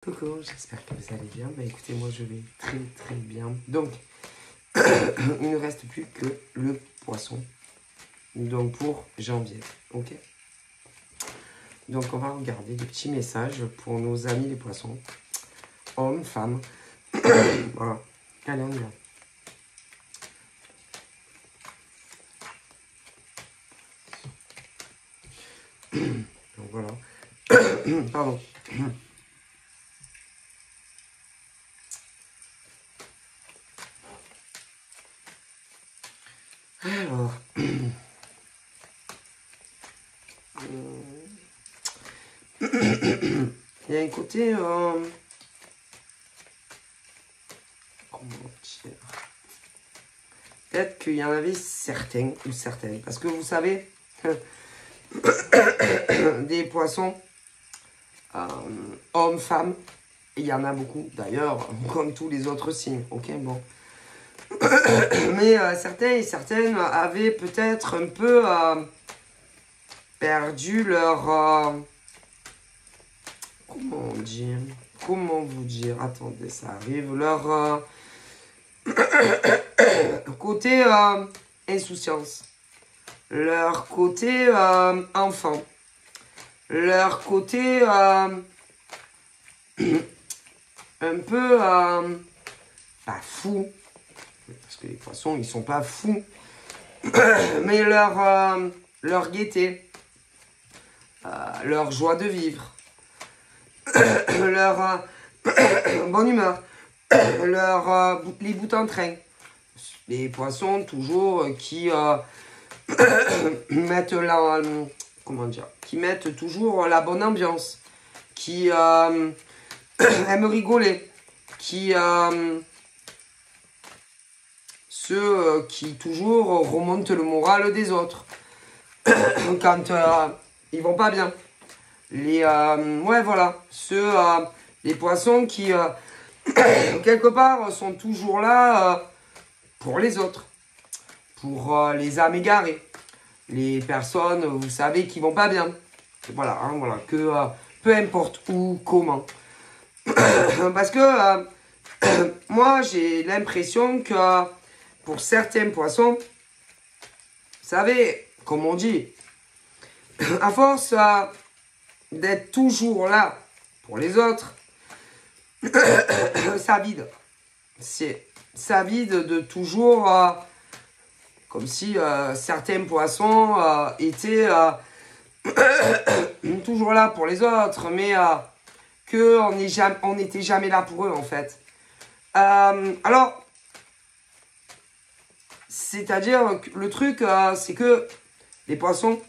Coucou, j'espère que vous allez bien. Bah écoutez, moi je vais très bien. Donc, il ne reste plus que le poisson. Donc pour janvier, ok? Donc on va regarder des petits messages pour nos amis les poissons. Hommes, femmes. Voilà. Allez, on y va. Donc voilà. Pardon. Alors. Il y a un côté... comment dire? Peut-être qu'il y en avait certains ou certaines. Parce que vous savez, des poissons, hommes, femmes, il y en a beaucoup. D'ailleurs, comme tous les autres signes. Ok, bon. Mais certains et certaines avaient peut-être un peu perdu leur... comment dire? Comment vous dire? Attendez, ça arrive. Leur côté insouciance. Leur côté enfant. Leur côté un peu pas fou. Parce que les poissons, ils sont pas fous. Mais leur gaieté. Leur joie de vivre. Leur bonne humeur. Les bouts en train. Les poissons, toujours, qui mettent la... comment dire? Qui mettent toujours la bonne ambiance. Qui aiment rigoler. Qui... ceux qui toujours remontent le moral des autres. Quand ils vont pas bien. Les... ouais, voilà. Ceux... les poissons qui... quelque part, sont toujours là pour les autres, pour les âmes égarées, les personnes, vous savez, qui vont pas bien. Voilà, hein, voilà, que peu importe où, comment. Parce que moi, j'ai l'impression que pour certains poissons, vous savez, comme on dit, à force d'être toujours là pour les autres, ça vide. Ça vide de toujours, comme si certains poissons étaient toujours là pour les autres, mais qu'on n'était jamais là pour eux, en fait. Alors, c'est-à-dire, que le truc, c'est que les poissons,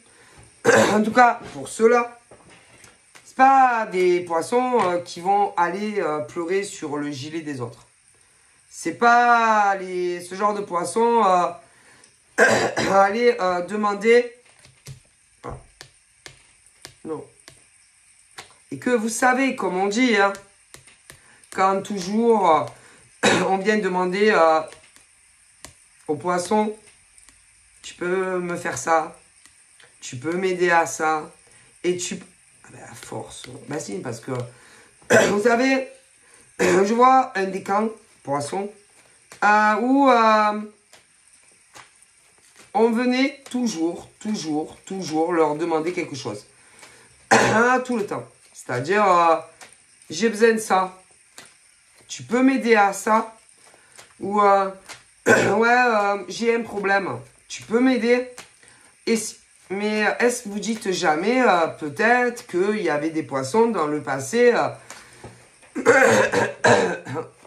en tout cas, pour ceux-là, c'est pas des poissons qui vont aller pleurer sur le gilet des autres. C'est pas ce genre de poisson aller demander... non. Et que vous savez, comme on dit, hein, quand toujours on vient demander au poisson, tu peux me faire ça, tu peux m'aider à ça, et tu... Ah ben, à force, ben si, parce que, vous savez, je vois un des camps poisson où on venait toujours leur demander quelque chose. Tout le temps. C'est-à-dire, j'ai besoin de ça. Tu peux m'aider à ça? Ou, ouais, j'ai un problème. Tu peux m'aider? Mais est-ce que vous dites jamais, peut-être, qu'il y avait des poissons dans le passé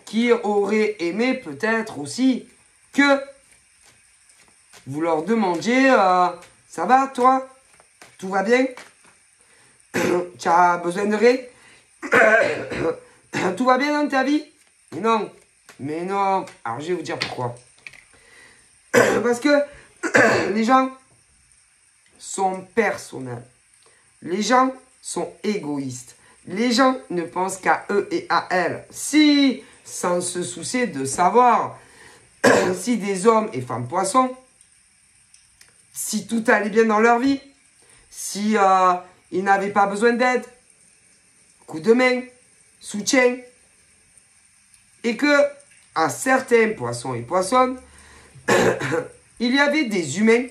qui auraient aimé peut-être aussi que vous leur demandiez, ça va toi? Tout va bien? Tu as besoin de rien? Tout va bien dans ta vie? Non. Mais non. Alors je vais vous dire pourquoi. Parce que les gens sont personnels. Les gens sont égoïstes. Les gens ne pensent qu'à eux et à elles. Si, sans se soucier de savoir si des hommes et femmes poissons, si tout allait bien dans leur vie, si ils n'avaient pas besoin d'aide, coup de main, soutien. Et que, à certains poissons et poissonnes, il y avait des humains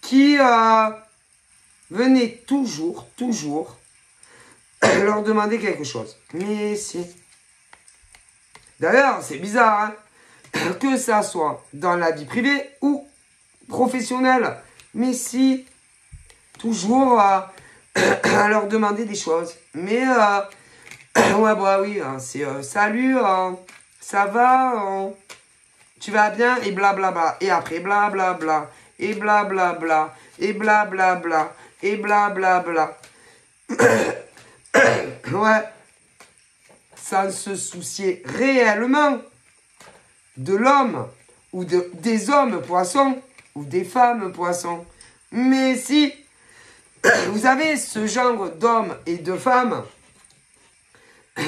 qui venaient toujours leur demander quelque chose. Mais si. D'ailleurs, c'est bizarre, hein, que ça soit dans la vie privée ou professionnelle. Mais si, toujours à leur demander des choses. Mais, ouais, bah oui, c'est salut, ça va, tu vas bien, et blablabla. Et après, blablabla, et blablabla, et blablabla, et blablabla. Ouais, sans se soucier réellement de l'homme, ou des hommes poissons, ou des femmes poissons. Mais si vous avez ce genre d'hommes et de femmes,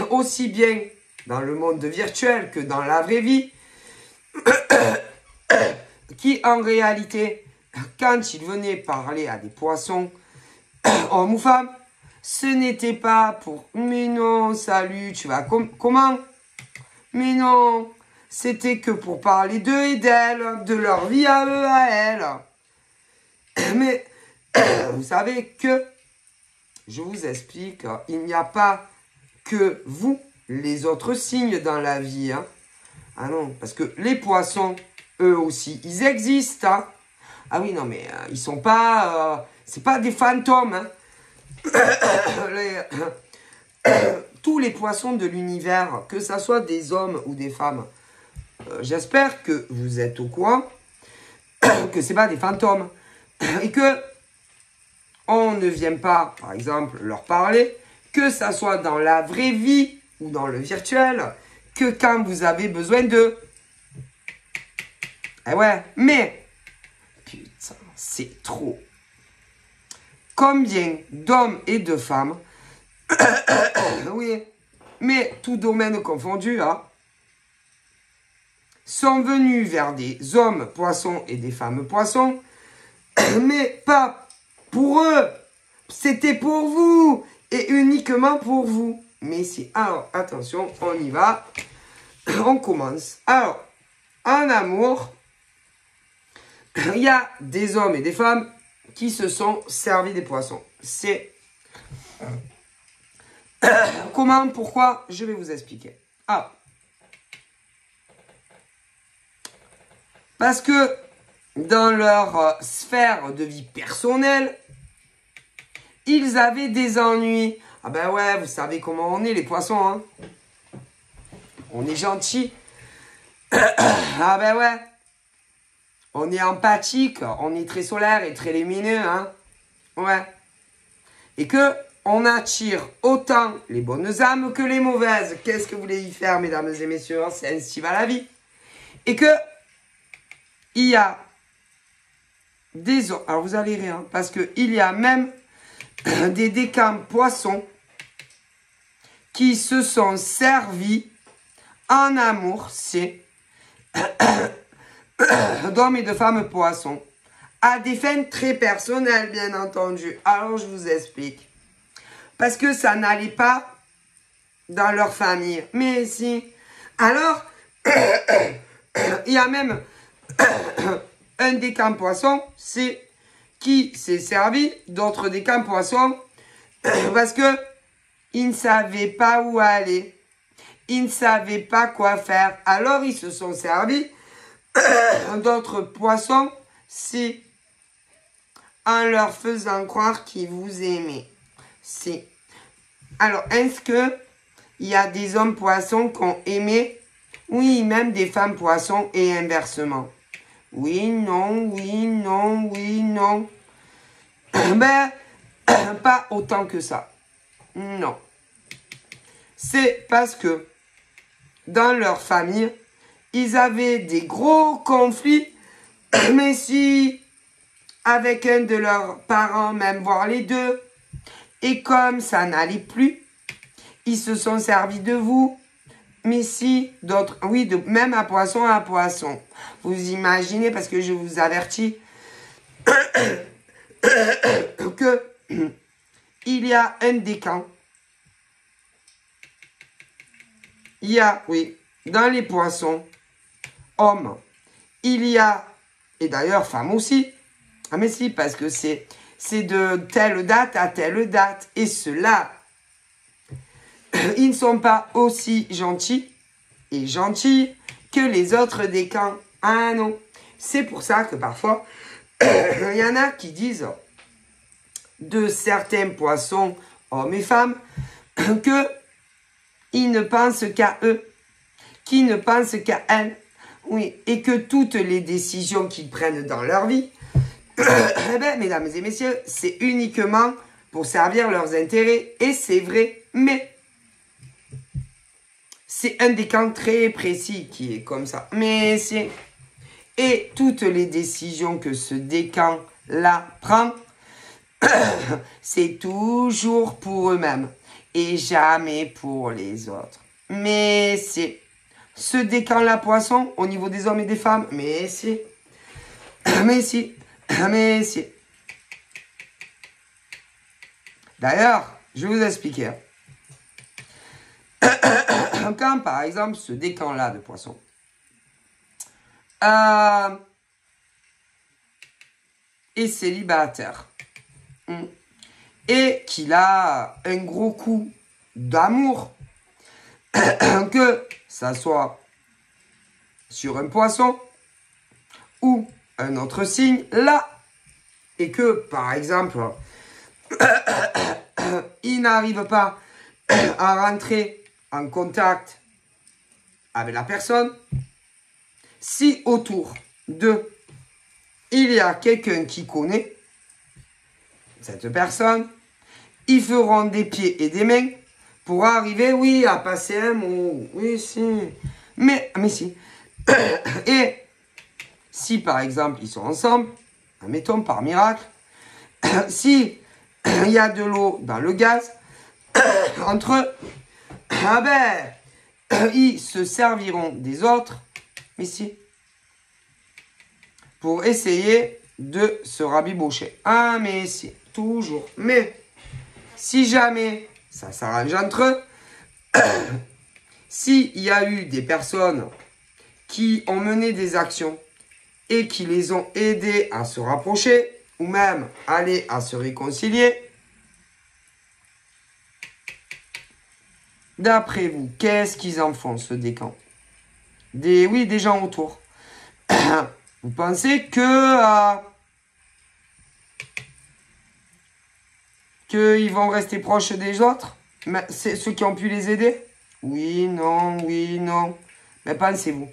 aussi bien dans le monde virtuel que dans la vraie vie, qui en réalité, quand ils venaient parler à des poissons, hommes ou femmes, ce n'était pas pour « mais non, salut, tu vas comment ?» Mais non, c'était que pour parler d'eux et d'elles, de leur vie à eux, à elles. Mais vous savez que, je vous explique, il n'y a pas que vous, les autres signes dans la vie. Hein. Ah non, parce que les poissons, eux aussi, ils existent. Hein. Ah oui, non, mais ils sont pas... c'est pas des fantômes. Hein. Tous les poissons de l'univers, que ce soit des hommes ou des femmes, j'espère que vous êtes au courant que c'est pas des fantômes. Et que on ne vient pas, par exemple, leur parler, que ça soit dans la vraie vie ou dans le virtuel, que quand vous avez besoin d'eux. Eh ouais, mais, putain, c'est trop. Combien d'hommes et de femmes, oui, mais tout domaine confondu, hein, sont venus vers des hommes poissons et des femmes poissons, mais pas pour eux, c'était pour vous, et uniquement pour vous. Mais si, alors, attention, on y va, on commence. Alors, en amour, il y a des hommes et des femmes qui se sont servis des poissons. C'est... comment, pourquoi, je vais vous expliquer. Ah. Parce que dans leur sphère de vie personnelle, ils avaient des ennuis. Ah ben ouais, vous savez comment on est les poissons, hein. On est gentils. Ah ben ouais. On est empathique, on est très solaire et très lumineux, hein. Ouais. Et que on attire autant les bonnes âmes que les mauvaises. Qu'est-ce que vous voulez y faire, mesdames et messieurs? C'est ainsi va la vie. Et que il y a des... Alors vous allez rire, hein, parce qu'il y a même des décans poissons qui se sont servis en amour, c'est d'hommes et de femmes poissons, à des fins très personnelles, bien entendu. Alors, je vous explique. Parce que ça n'allait pas dans leur famille. Mais si. Alors, il y a même un décan poisson, c'est qui s'est servi d'autres décans poissons parce que ils ne savaient pas où aller. Ils ne savaient pas quoi faire. Alors, ils se sont servis d'autres poissons, c'est en leur faisant croire qu'ils vous aimaient. C'est. Alors, est-ce que il y a des hommes poissons qui ont aimé? Oui, même des femmes poissons et inversement. Oui, non, oui, non, oui, non. Ben, pas autant que ça. Non. C'est parce que dans leur famille, ils avaient des gros conflits, mais si avec un de leurs parents, même voire les deux, et comme ça n'allait plus, ils se sont servis de vous. Mais si d'autres, oui, même à poisson, vous imaginez, parce que je vous avertis, que il y a un décan il y a, oui, dans les poissons, hommes, il y a, et d'ailleurs femmes aussi, ah mais si, parce que c'est de telle date à telle date, et ceux-là, ils ne sont pas aussi gentils et gentilles que les autres décans. Ah non, c'est pour ça que parfois, il y en a qui disent de certains poissons, hommes et femmes, que ils ne pensent qu'à eux, qu'ils ne pensent qu'à elles, oui, et que toutes les décisions qu'ils prennent dans leur vie, eh bien, mesdames et messieurs, c'est uniquement pour servir leurs intérêts, et c'est vrai, mais c'est un décan très précis qui est comme ça. Mais c'est... Et toutes les décisions que ce décan-là prend, c'est toujours pour eux-mêmes et jamais pour les autres. Mais c'est ce décan-là, poisson, au niveau des hommes et des femmes, mais c'est... Mais si, mais si. D'ailleurs, je vais vous expliquer. Quand, par exemple, ce décan-là de poisson est célibataire et qu'il a un gros coup d'amour, que ça soit sur un poisson ou un autre signe, là, et que, par exemple, il n'arrive pas à rentrer en contact avec la personne, si autour d'eux, il y a quelqu'un qui connaît cette personne, ils feront des pieds et des mains pour arriver, oui, à passer un mot, oui, si, mais si. Et si, par exemple, ils sont ensemble, admettons par miracle, si il y a de l'eau dans le gaz, entre eux, ah ben, ils se serviront des autres, mais si, pour essayer de se rabibocher. Ah, mais si, toujours. Mais, si jamais ça s'arrange entre eux, s'il y a eu des personnes qui ont mené des actions et qui les ont aidés à se rapprocher, ou même aller à se réconcilier, d'après vous, qu'est-ce qu'ils en font, ce décan? Oui, des gens autour. Vous pensez que qu'ils vont rester proches des autres? Mais c'est ceux qui ont pu les aider? Oui, non, oui, non. Mais pensez-vous.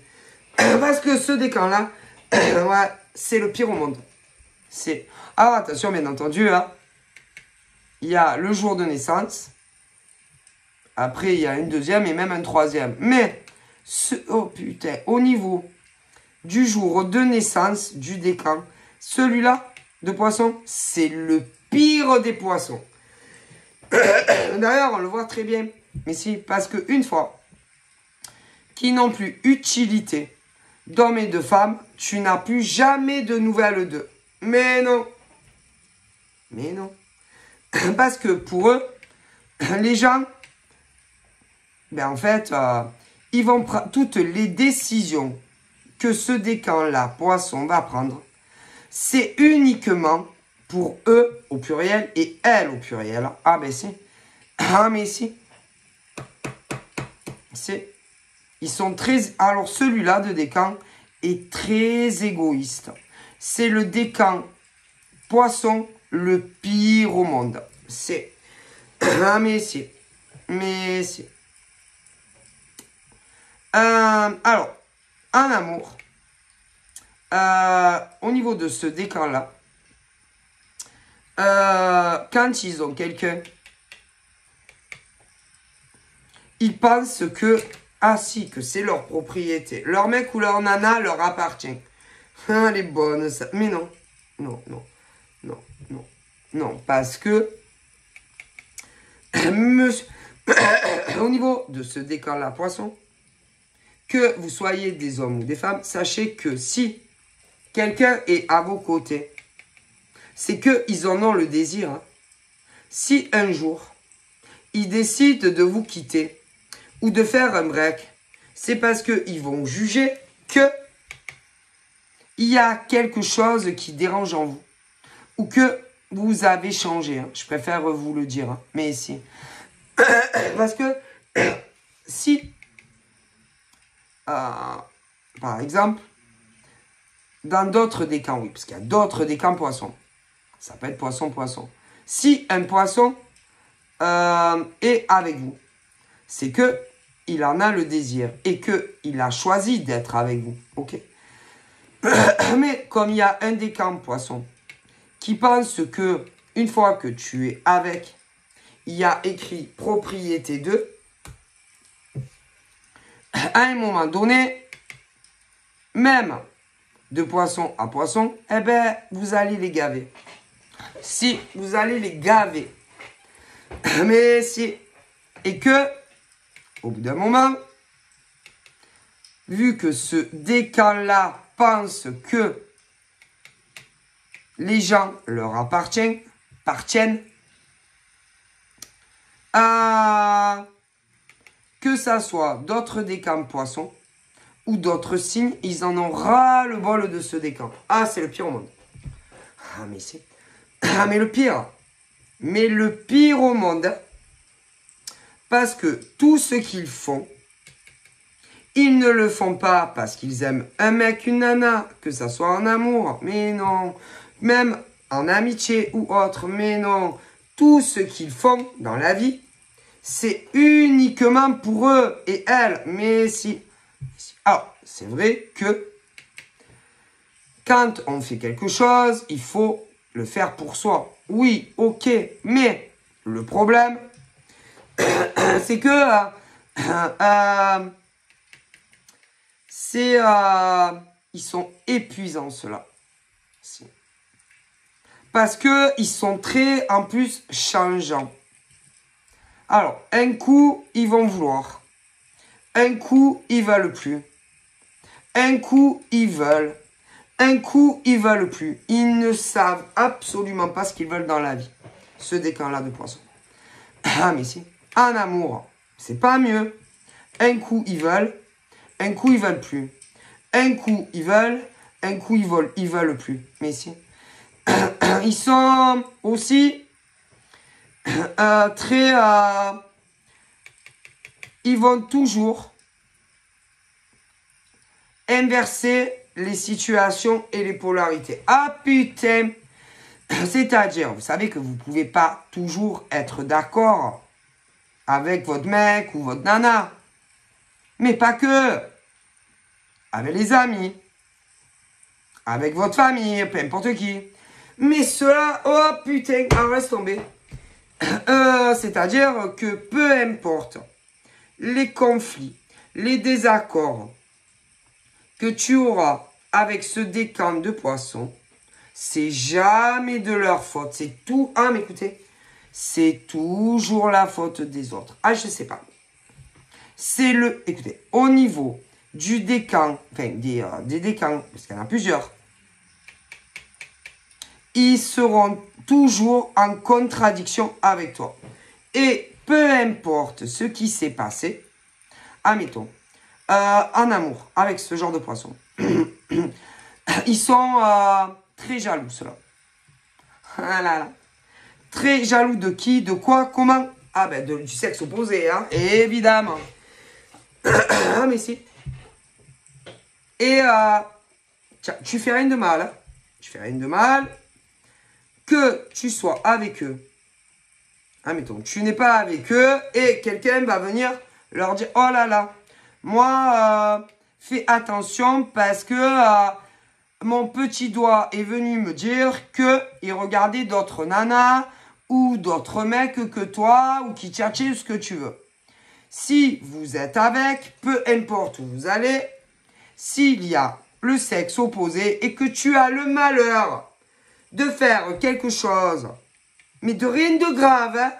Parce que ce décan-là, ouais, c'est le pire au monde. C'est... Ah, attention, bien entendu, hein. Il y a le jour de naissance. Après, il y a une deuxième et même un troisième. Mais, oh putain, au niveau du jour de naissance du décan, celui-là de poisson, c'est le pire des poissons. D'ailleurs, on le voit très bien. Mais si, parce qu'une fois qu'ils n'ont plus utilité d'hommes et de femmes, tu n'as plus jamais de nouvelles d'eux. Mais non. Mais non. Parce que pour eux, les gens, ben en fait, ils vont prendre toutes les décisions que ce décan-là, poisson, va prendre. C'est uniquement pour eux au pluriel et elles au pluriel. Ah ben si. Ah mais si. C'est. Ils sont très... Alors celui-là de décan est très égoïste. C'est le décan poisson le pire au monde. C'est... Ah mais si. Mais si. Alors, en amour, au niveau de ce décan-là, quand ils ont quelqu'un, ils pensent que, ah si, que c'est leur propriété. Leur mec ou leur nana leur appartient. Ah, les bonnes, ça. Mais non, non, non, non, non, non, parce que, monsieur, au niveau de ce décan-là, poisson, que vous soyez des hommes ou des femmes, sachez que si quelqu'un est à vos côtés, c'est qu'ils en ont le désir. Hein. Si un jour, ils décident de vous quitter, ou de faire un break, c'est parce qu'ils vont juger que il y a quelque chose qui dérange en vous. Ou que vous avez changé. Hein. Je préfère vous le dire. Hein. Mais si. Parce que si, par exemple, dans d'autres décans, oui, parce qu'il y a d'autres décans poissons. Ça peut être poisson-poisson. Si un poisson est avec vous, c'est que il en a le désir et qu'il a choisi d'être avec vous. Ok. Mais comme il y a un décan poisson qui pense que une fois que tu es avec, il y a écrit propriété de, à un moment donné, même de poisson à poisson, eh ben, vous allez les gaver. Si, vous allez les gaver. Mais si, et que, au bout d'un moment, vu que ce décan-là pense que les gens leur appartiennent, que ça soit d'autres décans poissons ou d'autres signes, ils en ont ras le bol de ce décan. Ah, c'est le pire au monde. Ah, mais c'est... Ah, mais le pire. Mais le pire au monde. Parce que tout ce qu'ils font, ils ne le font pas parce qu'ils aiment un mec, une nana, que ça soit en amour, mais non. Même en amitié ou autre, mais non. Tout ce qu'ils font dans la vie, c'est uniquement pour eux et elles. Mais si. Alors, c'est vrai que quand on fait quelque chose, il faut le faire pour soi. Oui, ok, mais le problème, c'est que ils sont épuisants, ceux-là. Parce qu'ils sont très, en plus, changeants. Alors, un coup, ils vont vouloir. Un coup, ils veulent plus. Un coup, ils veulent. Un coup, ils veulent plus. Ils ne savent absolument pas ce qu'ils veulent dans la vie. Ce décan-là de poisson. Ah, mais si. En amour, c'est pas mieux. Un coup, ils veulent. Un coup, ils veulent plus. Un coup, ils veulent. Un coup, ils veulent plus. Mais si. Ils sont aussi très... ils vont toujours inverser les situations et les polarités. Ah putain! C'est-à-dire, vous savez que vous ne pouvez pas toujours être d'accord avec votre mec ou votre nana. Mais pas que. Avec les amis. Avec votre famille, peu importe qui. Mais cela, oh putain, reste tombé. C'est-à-dire que peu importe les conflits, les désaccords que tu auras avec ce décan de poissons, c'est jamais de leur faute. C'est tout. Ah, mais écoutez, c'est toujours la faute des autres. Ah, je sais pas. C'est le... Écoutez, au niveau du décan, enfin, des décans, parce qu'il y en a plusieurs, ils seront toujours en contradiction avec toi. Et peu importe ce qui s'est passé, admettons, en amour, avec ce genre de poisson, ils sont très jaloux, ceux-là. Ah là là. Très jaloux de qui, de quoi, comment? Ah ben, du sexe opposé, hein, évidemment. Ah mais si. Et tiens, tu fais rien de mal, hein. Tu fais rien de mal. Que tu sois avec eux. Admettons, tu n'es pas avec eux et quelqu'un va venir leur dire, oh là là, moi, fais attention parce que mon petit doigt est venu me dire qu'il regardait d'autres nanas ou d'autres mecs que toi ou qui cherchaient ce que tu veux. Si vous êtes avec, peu importe où vous allez, s'il y a le sexe opposé et que tu as le malheur de faire quelque chose, mais de rien de grave, hein,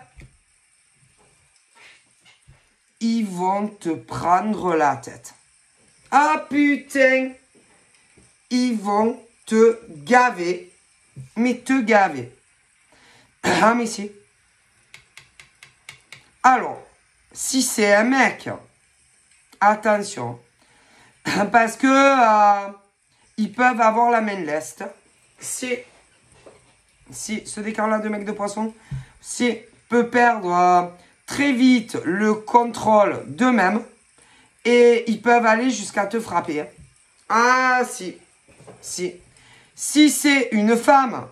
ils vont te prendre la tête. Ah putain, ils vont te gaver, mais te gaver. Ah mais si. Alors, si c'est un mec attention. Parce que ils peuvent avoir la main leste. Si ce décan-là de mec de poisson, peut perdre très vite le contrôle d'eux-mêmes. Et ils peuvent aller jusqu'à te frapper. Ah, si. Si c'est une femme.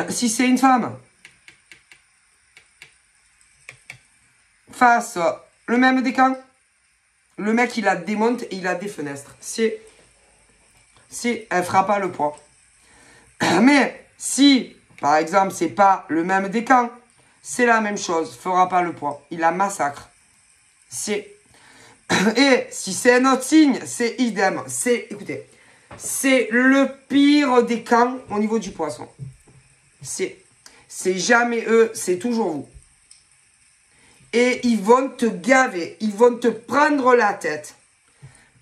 Si c'est une femme. Face le même décan. Le mec, il la démonte et il a des fenêtres. Si elle fera pas le poids. Mais si, par exemple, c'est pas le même décan, c'est la même chose, fera pas le poids. Il la massacre. Et si c'est un autre signe, c'est idem. Écoutez, c'est le pire décan au niveau du poisson. C'est jamais eux, c'est toujours vous. Et ils vont te gaver, ils vont te prendre la tête.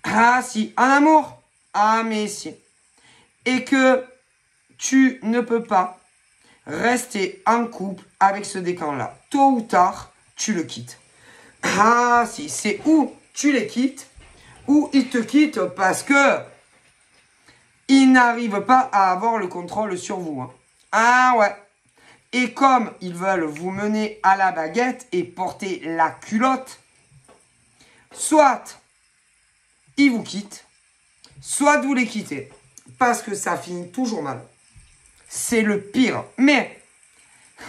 Ah si, en amour. Ah mais si. Et que tu ne peux pas rester en couple avec ce décan-là. Tôt ou tard, tu le quittes. Ah si, c'est où tu les quittes, ou ils te quittent parce que ils n'arrivent pas à avoir le contrôle sur vous. Hein. Ah ouais. Et comme ils veulent vous mener à la baguette et porter la culotte, soit ils vous quittent, soit vous les quittez. Parce que ça finit toujours mal. C'est le pire. Mais,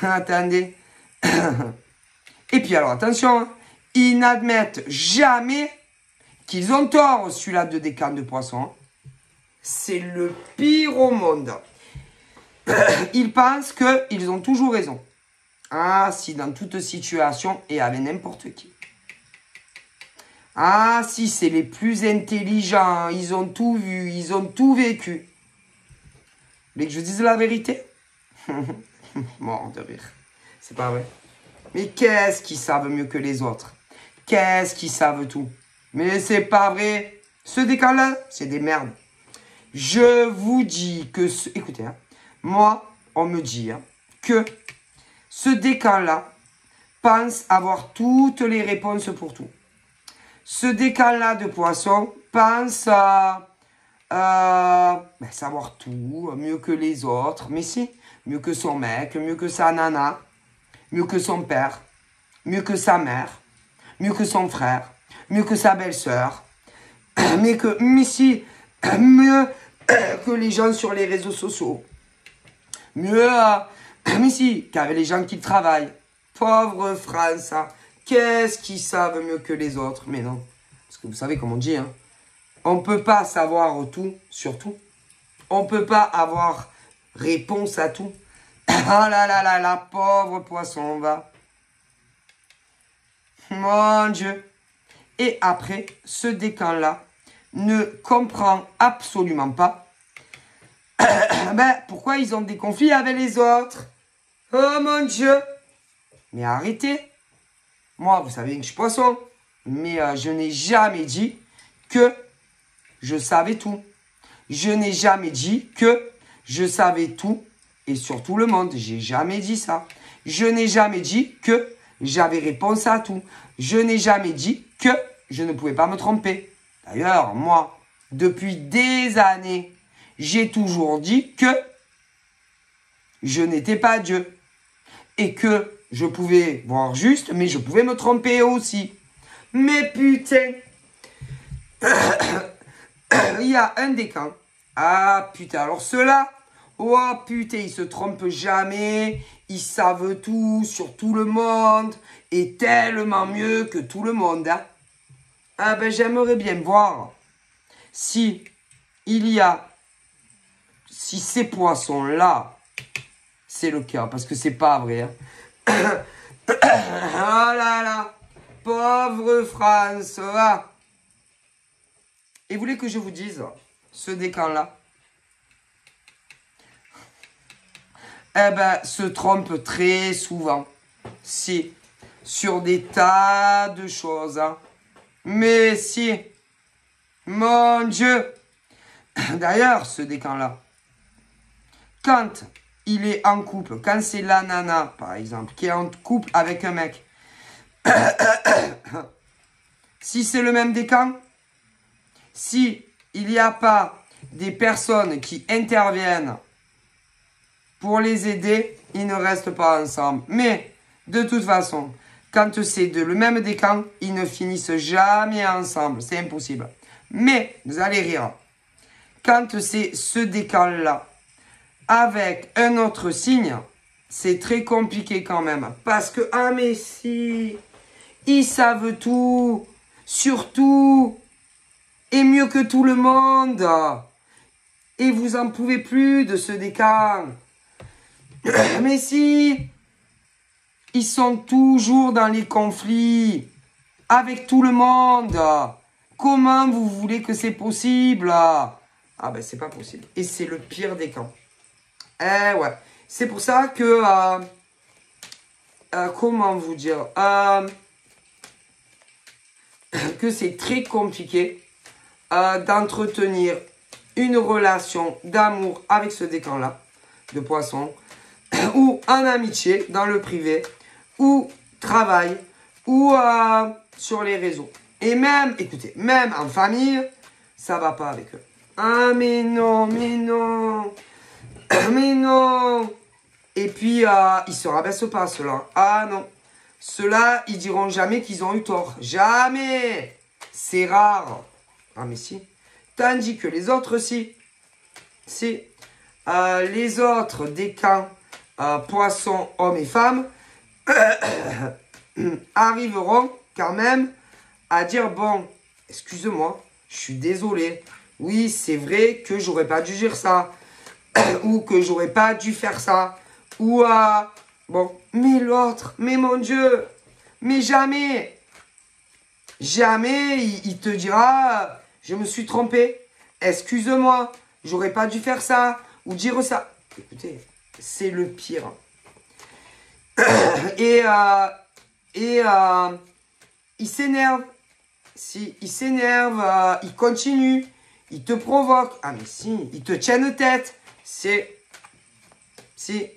attendez. Et puis alors, attention, hein, ils n'admettent jamais qu'ils ont tort, celui-là de décan de poisson. Hein. C'est le pire au monde. Ils pensent qu'ils ont toujours raison. Ah, si, dans toute situation et avec n'importe qui. Ah, si, c'est les plus intelligents. Ils ont tout vu, ils ont tout vécu. Vous voulez que je dise la vérité? Mort de rire. C'est pas vrai. Mais qu'est-ce qu'ils savent mieux que les autres? Qu'est-ce qu'ils savent tout? Mais c'est pas vrai. Ce décan-là, c'est des merdes. Je vous dis que... Écoutez, hein, moi, on me dit hein, que ce décan-là pense avoir toutes les réponses pour tout. Ce décan-là de poisson pense savoir tout, mieux que les autres. Mais si, mieux que son mec, mieux que sa nana, mieux que son père, mieux que sa mère, mieux que son frère, mieux que sa belle-sœur, mieux que les gens sur les réseaux sociaux. Mieux, qu'avec les gens qui travaillent. Pauvre France, hein. Qu'est-ce qu'ils savent mieux que les autres? Mais non, parce que vous savez comme on dit, hein, on ne peut pas savoir tout sur tout. On ne peut pas avoir réponse à tout. Ah là là là là, pauvre poisson, va. Mon Dieu. Et après, ce décan-là ne comprend absolument pas pourquoi ils ont des conflits avec les autres. Oh mon Dieu. Mais arrêtez. Moi, vous savez que je suis poisson. Mais je n'ai jamais dit que je savais tout. Je n'ai jamais dit que je savais tout et sur tout le monde. J'ai jamais dit ça. Je n'ai jamais dit que j'avais réponse à tout. Je n'ai jamais dit que je ne pouvais pas me tromper. D'ailleurs, moi, depuis des années, j'ai toujours dit que je n'étais pas Dieu. Et que je pouvais voir juste, mais je pouvais me tromper aussi. Mais putain, il y a un décan. Ah putain, alors ceux-là, oh putain, ils se trompent jamais. Ils savent tout sur tout le monde. Et tellement mieux que tout le monde. Hein. Ah ben j'aimerais bien voir si ces poissons-là, c'est le cas, parce que c'est pas vrai. Hein. Oh là là, pauvre France. Ah. Et vous voulez que je vous dise, ce décan-là, se trompe très souvent. Si, sur des tas de choses. Hein. Mais si, mon Dieu. D'ailleurs, ce décan-là, quand il est en couple, quand c'est la nana, par exemple, qui est en couple avec un mec, si c'est le même décan, si il n'y a pas des personnes qui interviennent pour les aider, ils ne restent pas ensemble. Mais, de toute façon, quand c'est le même décan, ils ne finissent jamais ensemble. C'est impossible. Mais, vous allez rire, quand c'est ce décan-là, avec un autre signe, c'est très compliqué quand même. Parce que, ah mais si, ils savent tout, surtout, et mieux que tout le monde. Et vous en pouvez plus de ce décan. Mais si, ils sont toujours dans les conflits, avec tout le monde. Comment vous voulez que c'est possible? Ah ben c'est pas possible. Et c'est le pire des camps. Eh ouais. C'est pour ça que... comment vous dire que c'est très compliqué d'entretenir une relation d'amour avec ce décan-là, de poisson, ou en amitié, dans le privé, ou travail, ou sur les réseaux. Et même, écoutez, même en famille, ça va pas avec eux. Ah mais non, mais non, mais non. Et puis, ils se rabaissent pas, ceux-là. Ah non, ceux-là, ils diront jamais qu'ils ont eu tort. Jamais. C'est rare. Ah mais si. Tandis que les autres, si. Si. Les autres décans, poissons, hommes et femmes, arriveront quand même à dire, bon, excuse-moi, je suis désolé. Oui, c'est vrai que j'aurais pas dû dire ça. Ou que j'aurais pas dû faire ça. Ou, bon, mais l'autre, mais mon Dieu, mais jamais. Jamais il te dira, je me suis trompé. Excuse-moi, j'aurais pas dû faire ça. Ou dire ça. Écoutez, c'est le pire. Et il s'énerve. Si il s'énerve, il continue. Il te provoque. Ah mais si, il te tienne tête. C'est... Si.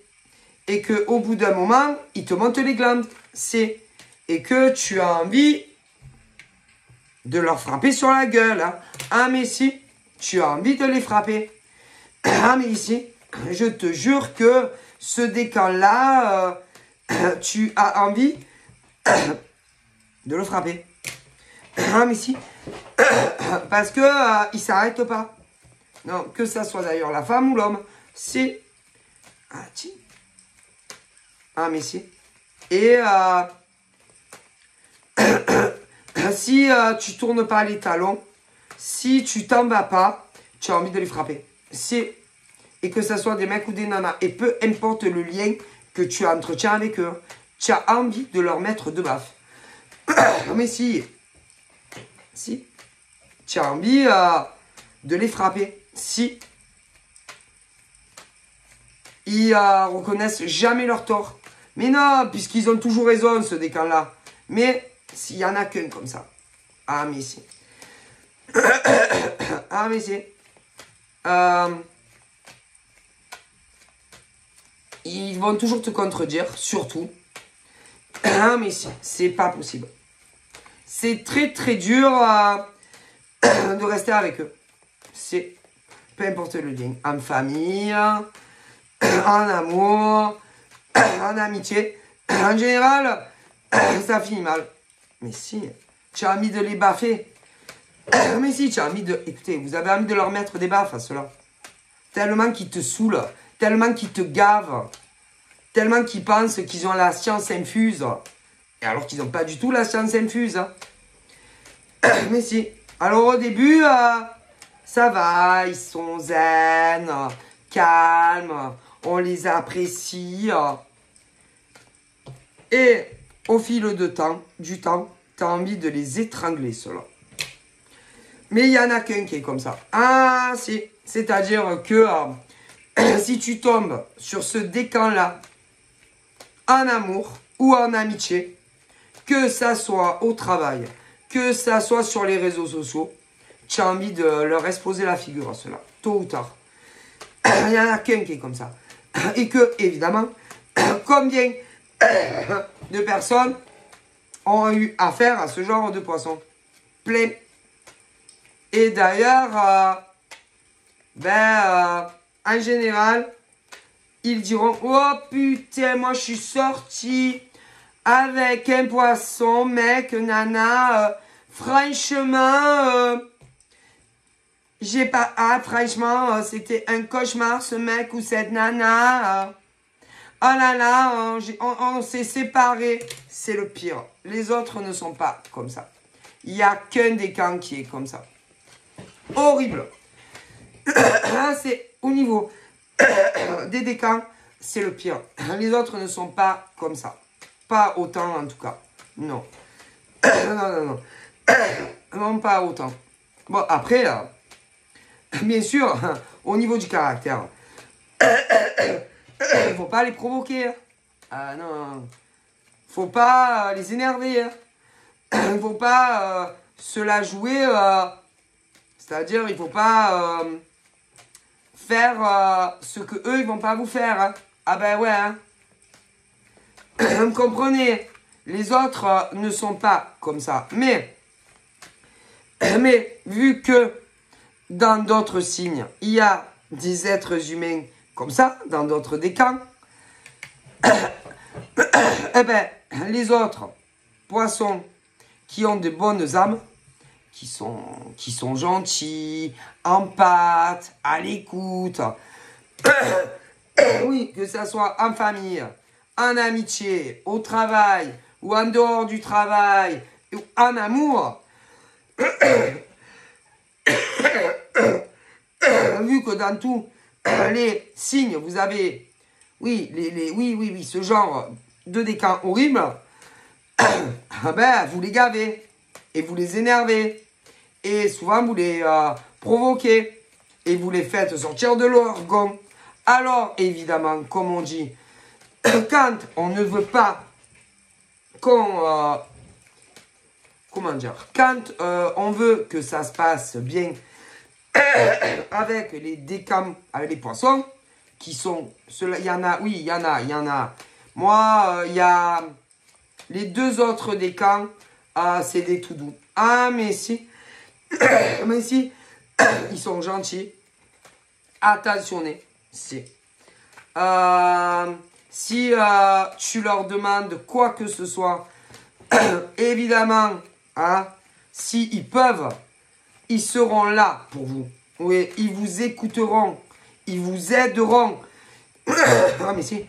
Et qu'au bout d'un moment, il te monte les glandes. C'est. Et que tu as envie de leur frapper sur la gueule. Hein. Ah mais si, tu as envie de les frapper. Ah mais ici, je te jure que ce décan-là, tu as envie de le frapper. Ah mais si, parce que il s'arrête pas. Non, que ça soit d'ailleurs la femme ou l'homme. Si. Ah si. Ah mais si. Et si tu tournes pas les talons, si tu t'en vas pas, tu as envie de les frapper. Si. Et que ce soit des mecs ou des nanas. Et peu importe le lien que tu entretiens avec eux, tu as envie de leur mettre de baffe. Mais si. Si. Tu as envie de les frapper. Si. Ils reconnaissent jamais leur tort. Mais non, puisqu'ils ont toujours raison, ce décan-là. Mais s'il y en a qu'un comme ça. Ah, mais si. Ah, mais si. Ils vont toujours te contredire, surtout. Ah, mais si, c'est pas possible. C'est très très dur de rester avec eux. C'est, peu importe le lien, en famille, en amour, en amitié. En général, ça finit mal. Mais si, tu as envie de les baffer. Mais si, tu as envie de... Écoutez, vous avez envie de leur mettre des baffes à ceux-là. Tellement qu'ils te saoulent, tellement qu'ils te gavent, tellement qu'ils pensent qu'ils ont la science infuse. Et alors qu'ils n'ont pas du tout la science infuse. Hein. Mais si. Alors au début, ça va, ils sont zen, calmes, on les apprécie. Et au fil du temps, tu as envie de les étrangler, ceux-là. Mais il y en a qu'un qui est comme ça. Ah, si. C'est-à-dire que si tu tombes sur ce décan-là, en amour ou en amitié, que ça soit au travail, que ça soit sur les réseaux sociaux, tu as envie de leur exposer la figure à cela, tôt ou tard. Il y en a qu'un qui est comme ça. Et que, évidemment, combien de personnes ont eu affaire à ce genre de poisson? Plein. Et d'ailleurs, en général, ils diront, oh putain, moi je suis sorti avec un poisson, mec, nana, franchement, j'ai pas, franchement, c'était un cauchemar ce mec ou cette nana, oh là là, on s'est séparés, c'est le pire. Les autres ne sont pas comme ça. Il n'y a qu'un des camps qui est comme ça. Horrible. C'est au niveau des décans, c'est le pire. Les autres ne sont pas comme ça. Pas autant en tout cas. Non. Non. Non, pas autant. Bon, après, bien sûr, au niveau du caractère, il faut pas les provoquer. Ah non. Faut pas les énerver. Il faut pas se la jouer. C'est-à-dire, il faut pas faire ce que eux ils vont pas vous faire. Hein. Ah ben ouais. Hein. Vous comprenez? Les autres ne sont pas comme ça. Mais vu que dans d'autres signes, il y a des êtres humains comme ça, dans d'autres décans, eh ben, les autres poissons qui ont de bonnes âmes, qui sont gentils, en pâte, à l'écoute, oui, que ça soit en famille, en amitié, au travail, ou en dehors du travail, ou en amour, vu que dans tous les signes, vous avez, oui, oui, ce genre de décans horribles, ben, vous les gavez, et vous les énervez, et souvent vous les provoquez, et vous les faites sortir de leur gond. Alors, évidemment, comme on dit, quand on ne veut pas qu'on... comment dire? Quand on veut que ça se passe bien avec les décams, avec les poissons, qui sont... Il y en a, oui, il y en a. Moi, il y a les deux autres décams, c'est des tout doux. Ah, mais si, mais si, ils sont gentils, attentionnés, si. Si tu leur demandes quoi que ce soit, évidemment, hein, s'ils peuvent, ils seront là pour vous. Oui, ils vous écouteront, ils vous aideront. Ah, mais si,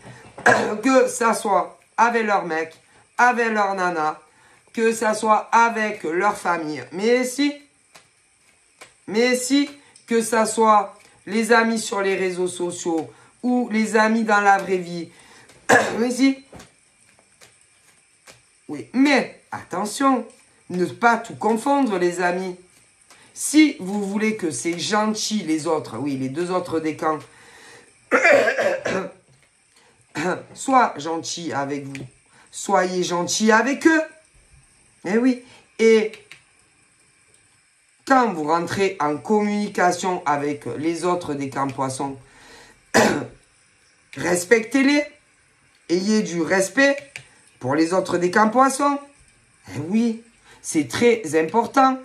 que ça soit avec leur mec, avec leur nana, que ça soit avec leur famille. Mais si, que ça soit les amis sur les réseaux sociaux ou les amis dans la vraie vie. Mais si. Oui, mais attention, ne pas tout confondre les amis. Si vous voulez que c'est gentil les autres, oui, les deux autres décans, soient gentils avec vous, soyez gentils avec eux. Eh oui, et quand vous rentrez en communication avec les autres décans poissons, respectez-les, ayez du respect pour les autres décans poissons. Eh oui, c'est très important.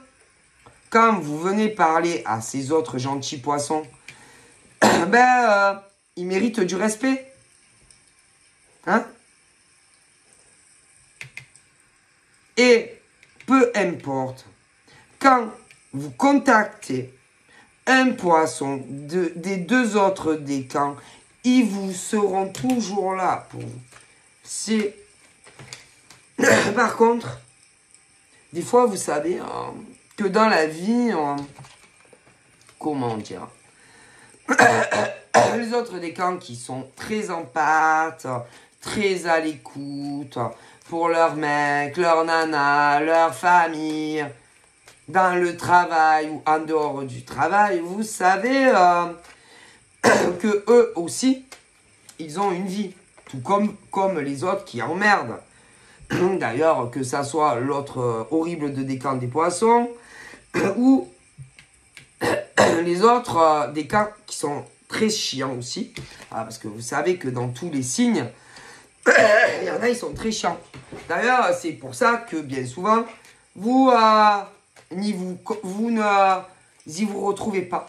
Quand vous venez parler à ces autres gentils poissons, ils méritent du respect. Hein? Et peu importe, quand vous contactez un poisson des deux autres décans, ils vous seront toujours là pour vous. C'est... Par contre, des fois, vous savez que dans la vie, comment dire, les autres décans qui sont très en pâte, très à l'écoute, pour leur mec, leur nana, leur famille, dans le travail ou en dehors du travail, vous savez que eux aussi, ils ont une vie, tout comme les autres qui emmerdent. D'ailleurs, que ça soit l'autre horrible de décan des poissons ou les autres décans qui sont très chiants aussi. Parce que vous savez que dans tous les signes, il y en a, ils sont très chiants. D'ailleurs, c'est pour ça que bien souvent, vous ne vous retrouvez pas.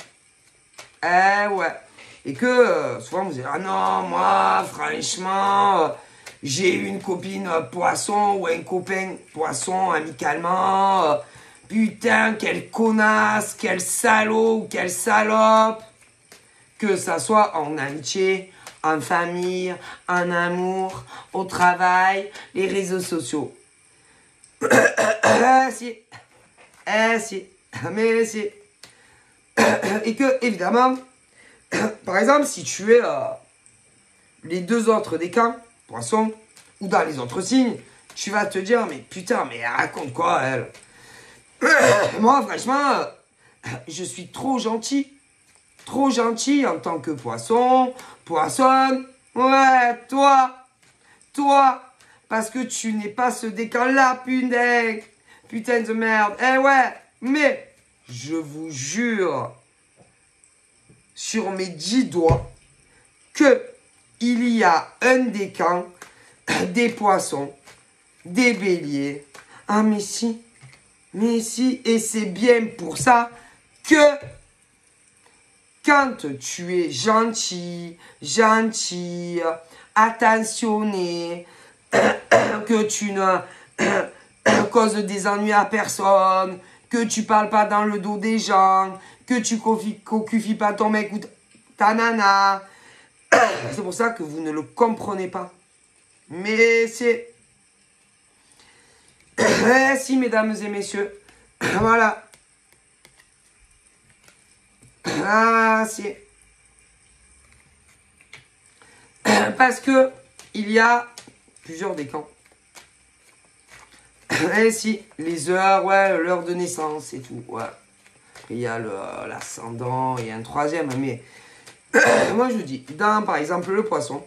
Ouais. Et que souvent vous dites, ah non, moi, franchement, j'ai eu une copine poisson ou un copain poisson amicalement. Putain, quelle connasse, quel salaud ou quelle salope. Que ça soit en amitié, en famille, en amour, au travail, les réseaux sociaux. Si. Si. Mais si. Et que, évidemment, par exemple, si tu es les deux autres décans, poisson, ou dans les autres signes, tu vas te dire, mais putain, mais elle raconte quoi, elle? Moi, franchement, je suis trop gentil. Trop gentil en tant que poisson, poissonne. Ouais, toi. Parce que tu n'es pas ce décan-là, putain de merde. Ouais, mais je vous jure sur mes 10 doigts que il y a un décan, des poissons, des béliers. Ah, mais si, et c'est bien pour ça que quand tu es gentil, attentionné, que tu ne causes des ennuis à personne, que tu parles pas dans le dos des gens, que tu cocufies pas ton mec ou ta nana. C'est pour ça que vous ne le comprenez pas. Mais c'est... si, mesdames et messieurs. Voilà. Si. Parce que il y a plusieurs décans. Si, les heures, ouais, l'heure de naissance et tout, ouais. Il y a l'ascendant, il y a un troisième, mais moi je dis, dans par exemple le poisson,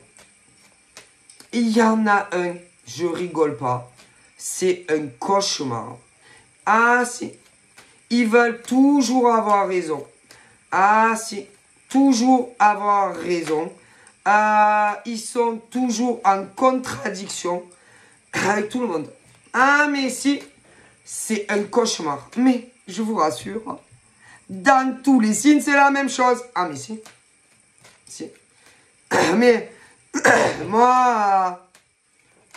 il y en a un, je rigole pas, c'est un cauchemar. Si, ils veulent toujours avoir raison. Si, toujours avoir raison. Ils sont toujours en contradiction avec tout le monde. Mais si, c'est un cauchemar. Mais, je vous rassure, dans tous les signes, c'est la même chose. Mais si. Mais, moi,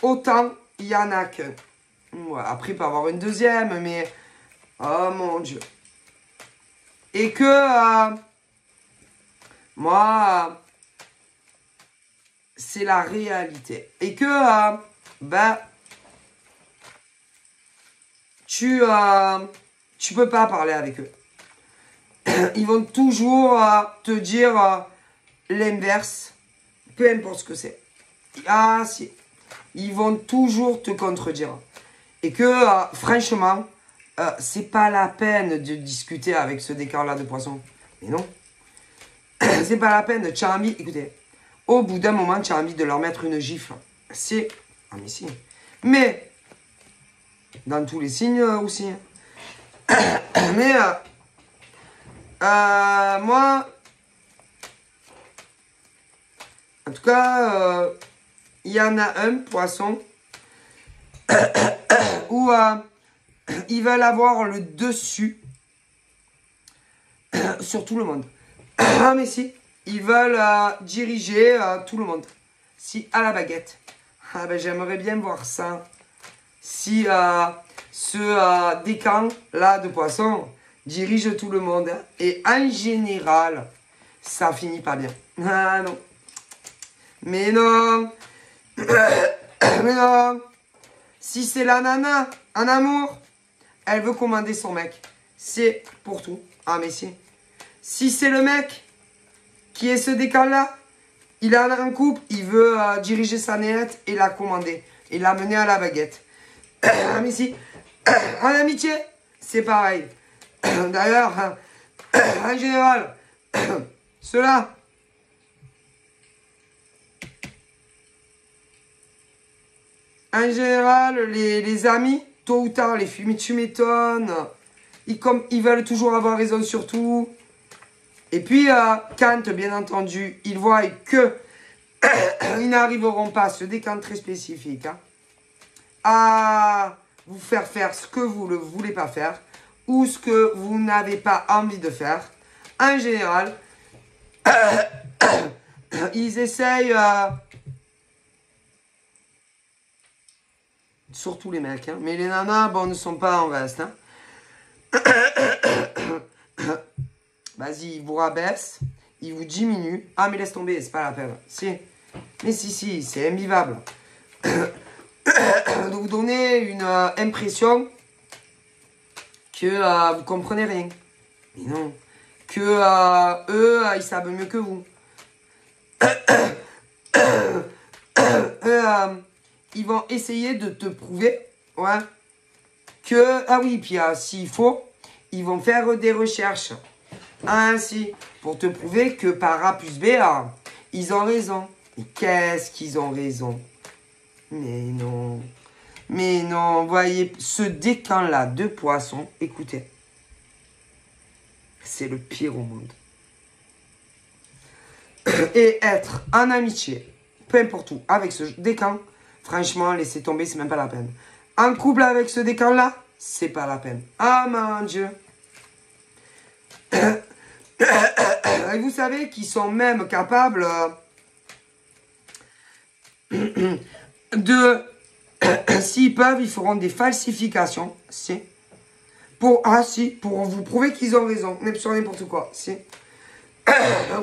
autant, il y en a qu'un. Après, il peut y avoir une deuxième, mais... Oh mon Dieu. Et que, moi, c'est la réalité. Et que, tu peux pas parler avec eux. Ils vont toujours te dire l'inverse, peu importe ce que c'est. Si. Ils vont toujours te contredire. Et que, franchement, c'est pas la peine de discuter avec ce décor-là de poisson. Mais non. C'est pas la peine. Tu as envie, écoutez, au bout d'un moment, tu as envie de leur mettre une gifle. C'est... mais si. Mais, dans tous les signes aussi. Mais, moi, en tout cas, il y en a un, poisson, où ils veulent avoir le dessus sur tout le monde. Mais si, ils veulent diriger tout le monde. Si, à la baguette. J'aimerais bien voir ça. Si ce décan-là de poisson dirige tout le monde. Et en général, ça finit pas bien. Non. Mais non. Mais non. Si c'est la nana, en amour, elle veut commander son mec. C'est pour tout. Mais si. Si c'est le mec qui est ce décan-là, il a un couple, il veut diriger sa néette et la commander. Et la mener à la baguette. Mais si. En amitié, c'est pareil. D'ailleurs, en général, ceux-là, en général, les amis, tôt ou tard, les filles, mais tu m'étonnes. Ils veulent toujours avoir raison sur tout. Et puis, quand, bien entendu, ils voient que ils n'arriveront pas à ce décan très spécifique, hein, à vous faire ce que vous ne voulez pas faire ou ce que vous n'avez pas envie de faire, en général, ils essayent, surtout les mecs, hein, mais les nanas, bon, ne sont pas en veste. Hein. Vas-y, ils vous rabaissent, ils vous diminuent. Ah, mais laisse tomber, c'est pas la peine. Si. Mais si, c'est invivable. De vous donner une impression que vous comprenez rien. Mais non. Que eux, ils savent mieux que vous. Ils vont essayer de te prouver, ouais, que, ah oui, puis s'il faut, ils vont faire des recherches. Ainsi, pour te prouver que par A plus B, ils ont raison. Et qu'est-ce qu'ils ont raison? Mais non. Mais non, voyez, ce décan-là de poisson, écoutez, c'est le pire au monde. Et être en amitié, peu importe où, avec ce décan, franchement, laissez tomber, c'est même pas la peine. En couple avec ce décan-là, c'est pas la peine. Ah mon Dieu. Et vous savez qu'ils sont même capables de... S'ils peuvent, ils feront des falsifications. Si. Pour vous prouver qu'ils ont raison. Même sur n'importe quoi. Si.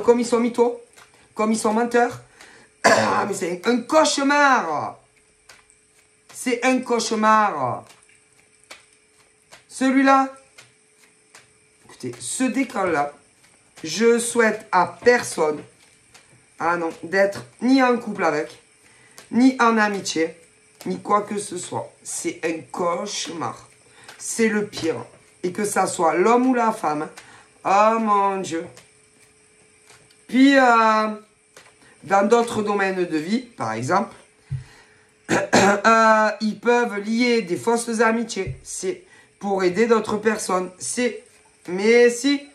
Comme ils sont mythos. Comme ils sont menteurs. Mais c'est un cauchemar. C'est un cauchemar. Celui-là. Écoutez, ce décan-là. Je souhaite à personne. Ah non. D'être ni en couple avec. Ni en amitié. Ni quoi que ce soit. C'est un cauchemar. C'est le pire. Et que ça soit l'homme ou la femme. Oh mon Dieu. Puis, dans d'autres domaines de vie, par exemple, ils peuvent lier des fausses amitiés. C'est pour aider d'autres personnes. Mais si.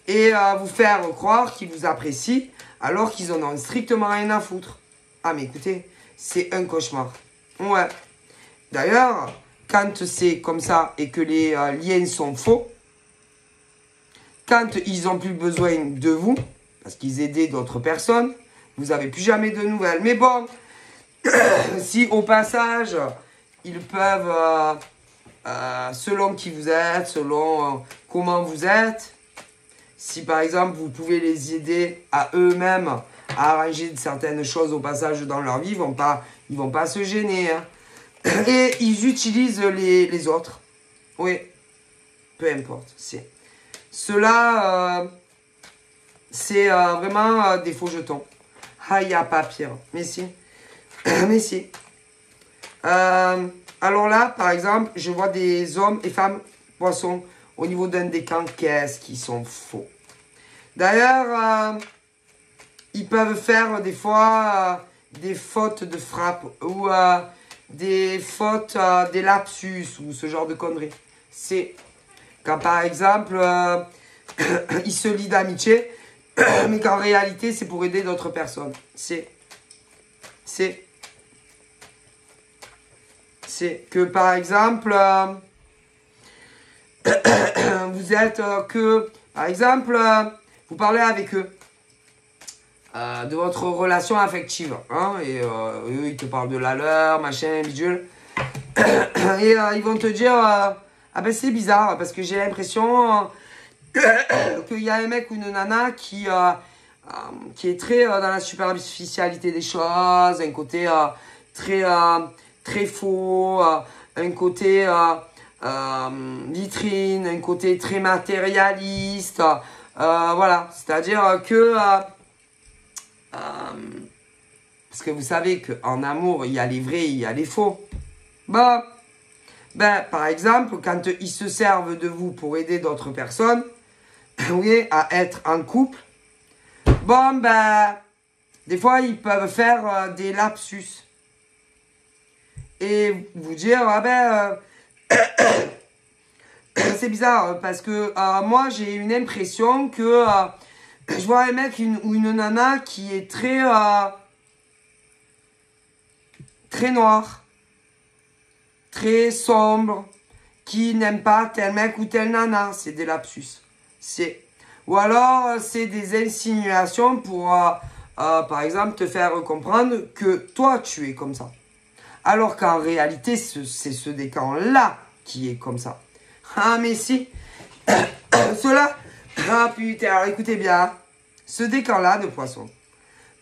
Et vous faire croire qu'ils vous apprécient alors qu'ils en ont strictement rien à foutre. Ah mais écoutez, c'est un cauchemar. Ouais. D'ailleurs, quand c'est comme ça et que les liens sont faux, quand ils n'ont plus besoin de vous, parce qu'ils aidaient d'autres personnes, vous n'avez plus jamais de nouvelles. Mais bon, si au passage, ils peuvent, selon qui vous êtes, selon comment vous êtes, si par exemple vous pouvez les aider à eux-mêmes à arranger certaines choses au passage dans leur vie, ils vont pas se gêner. Hein. Et ils utilisent les autres. Oui, peu importe. Cela, c'est vraiment des faux jetons. Ah, il n'y a pas pire. Mais si. Mais si. Alors là, par exemple, je vois des hommes et femmes poissons au niveau d'un décan. Qu'est-ce qu'ils sont faux. D'ailleurs, ils peuvent faire des fois des fautes de frappe ou des fautes, des lapsus ou ce genre de conneries. C'est quand par exemple, ils se lient d'amitié, mais qu'en réalité, c'est pour aider d'autres personnes. C'est que par exemple, vous êtes que, par exemple, vous parlez avec eux de votre relation affective, hein, et eux, ils te parlent de la leur, machin, bidule, et ils vont te dire, ah ben c'est bizarre, parce que j'ai l'impression qu'il y a un mec ou une nana qui est très dans la superficialité des choses, un côté très faux, un côté vitrine, un côté très matérialiste, voilà, c'est-à-dire que parce que vous savez qu'en amour il y a les vrais, il y a les faux. Ben, par exemple, quand ils se servent de vous pour aider d'autres personnes, oui, à être en couple, bon, des fois, ils peuvent faire des lapsus. Et vous dire, c'est bizarre parce que moi, j'ai une impression que je vois un mec ou une nana qui est très noir, très sombre, qui n'aime pas tel mec ou tel nana. C'est des lapsus. Ou alors, c'est des insinuations pour, par exemple, te faire comprendre que toi, tu es comme ça. Alors qu'en réalité, c'est ce décan-là qui est comme ça. Ah, mais si. Cela. Ah, putain, alors écoutez bien. Hein. Ce décan-là de poisson,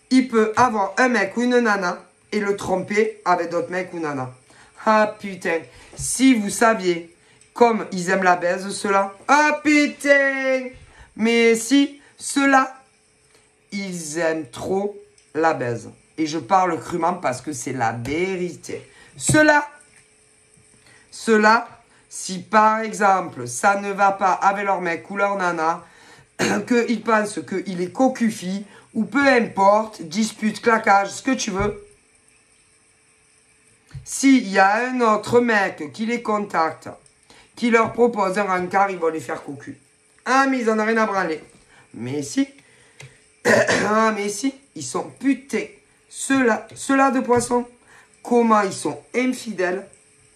il peut avoir un mec ou une nana et le tromper avec d'autres mecs ou nanas. Ah, putain. Si vous saviez comme ils aiment la baise, ceux-là. Ah, putain. Mais si, ceux-là, ils aiment trop la baise. Et je parle crûment parce que c'est la vérité. Ceux-là, si par exemple, ça ne va pas avec leur mec ou leur nana, qu'ils pensent qu'il est cocufi, ou peu importe, dispute, claquage, ce que tu veux. S'il y a un autre mec qui les contacte, qui leur propose un rencard, ils vont les faire cocu. Ah, mais ils en ont rien à branler. Mais si. Ah, mais si. Ils sont putés. Ceux-là de poisson. Comment ils sont infidèles.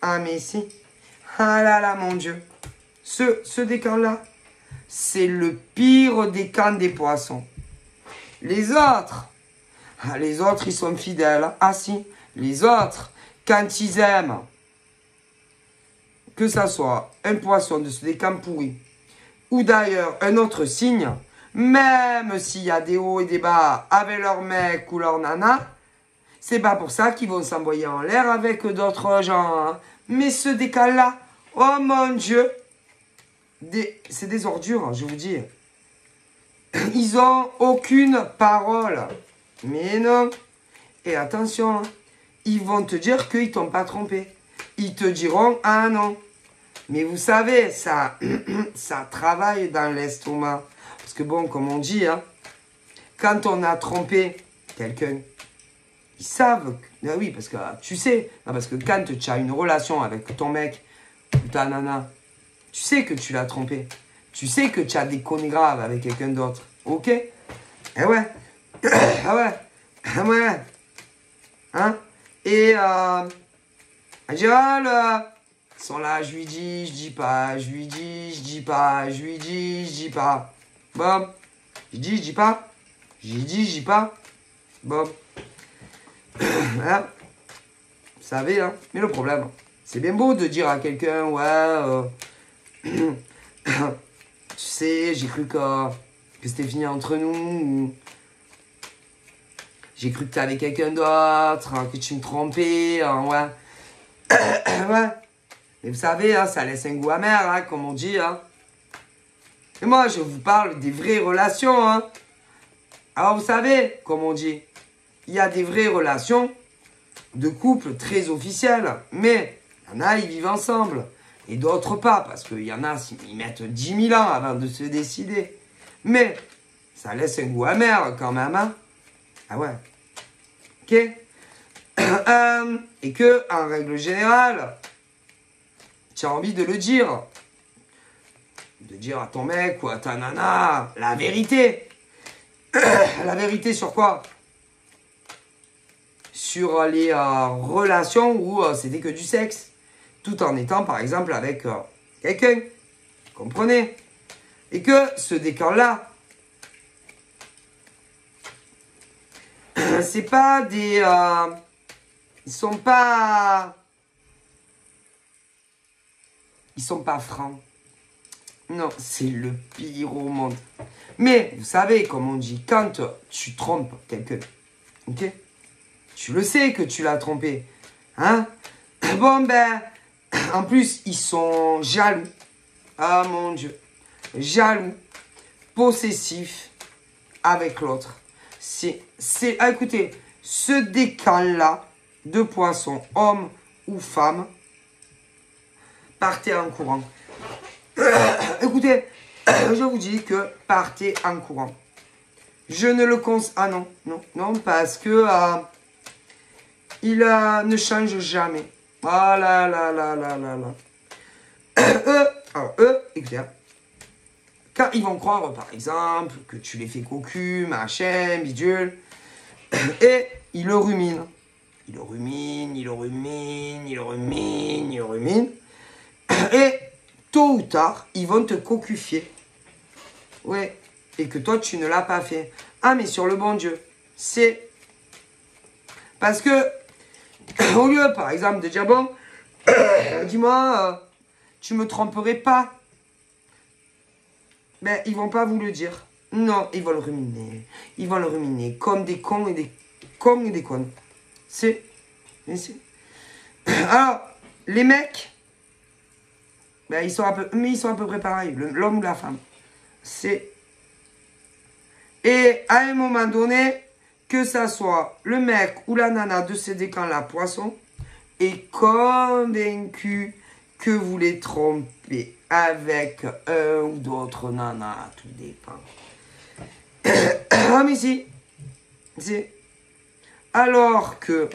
Ah, mais si. Ah là là, mon Dieu. Ce décan-là, c'est le pire décan des poissons. Les autres, ils sont fidèles. Ah si, les autres, quand ils aiment, que ça soit un poisson de ce décan pourri, ou d'ailleurs un autre signe, même s'il y a des hauts et des bas avec leur mec ou leur nana, c'est pas pour ça qu'ils vont s'envoyer en l'air avec d'autres gens. Hein. Mais ce décan-là, oh mon Dieu, c'est des ordures, je vous dis. Ils ont aucune parole. Mais non. Et attention, hein, ils vont te dire qu'ils t'ont pas trompé. Ils te diront, ah non. Mais vous savez, ça travaille dans l'estomac. Parce que bon, comme on dit, hein, quand on a trompé quelqu'un, ils savent. Ah oui, parce que tu sais. Non, parce que quand tu as une relation avec ton mec ou ta nana, tu sais que tu l'as trompé. Tu sais que tu as des conneries graves avec quelqu'un d'autre. Ok? Eh ouais. Ah ouais. Ah ouais. Hein? Et Gérald, ils sont là, je lui dis, je dis pas, je lui dis, je dis pas, je lui dis, je dis pas. Bon. Je dis, je dis pas. J'ai dit, je dis pas. Bon. Hein? Vous savez, hein? Mais le problème, c'est bien beau de dire à quelqu'un, ouais, tu sais, j'ai cru que c'était fini entre nous. J'ai cru que t'avais quelqu'un d'autre, que tu me trompais, ouais. Ouais. Mais vous savez, hein, ça laisse un goût amer, hein, comme on dit. Hein. Et moi, je vous parle des vraies relations. Hein. Alors, vous savez, comme on dit, il y a des vraies relations de couple très officielles. Mais il y en a, ils vivent ensemble. Et d'autres pas, parce qu'il y en a, ils mettent 10 000 ans avant de se décider. Mais ça laisse un goût amer quand même. Hein. Ah ouais. Ok. Et que, en règle générale, tu as envie de le dire. De dire à ton mec ou à ta nana la vérité. La vérité sur quoi? Sur les relations où c'était que du sexe. Tout en étant, par exemple, avec quelqu'un. Comprenez? Et que ce décan-là, c'est pas des... ils sont pas francs. Non, c'est le pire au monde. Mais, vous savez, comme on dit, quand tu trompes quelqu'un, ok? Tu le sais que tu l'as trompé. Hein? Bon, ben, en plus, ils sont jaloux. Ah, mon Dieu. Jaloux, possessifs avec l'autre. Ah, écoutez, ce décan-là de poisson, homme ou femme, partez en courant. Écoutez, je vous dis que partez en courant. Je ne le conseille... Ah non, non, non, parce que il ne change jamais. Ah là là là là là là. Alors, eux, écoutez, hein, quand ils vont croire, par exemple, que tu les fais cocu, machin, bidule, et ils le ruminent. Ils le ruminent, ils le ruminent, ils le ruminent, ils le ruminent. Et tôt ou tard, ils vont te cocufier. Ouais. Et que toi, tu ne l'as pas fait. Ah, mais sur le bon Dieu. C'est parce que, au lieu, par exemple, de dire, bon, dis-moi, tu me tromperais pas. Mais ils vont pas vous le dire. Non, ils vont le ruminer. Ils vont le ruminer comme des cons et des cons et des connes. C'est. Alors, les mecs, ben, ils sont à peu près pareils, l'homme ou la femme. C'est. Et à un moment donné, que ça soit le mec ou la nana de ces décans-là, poisson, est convaincu que vous les trompez avec un ou d'autres nanas, tout dépend. Ah mais si. Alors que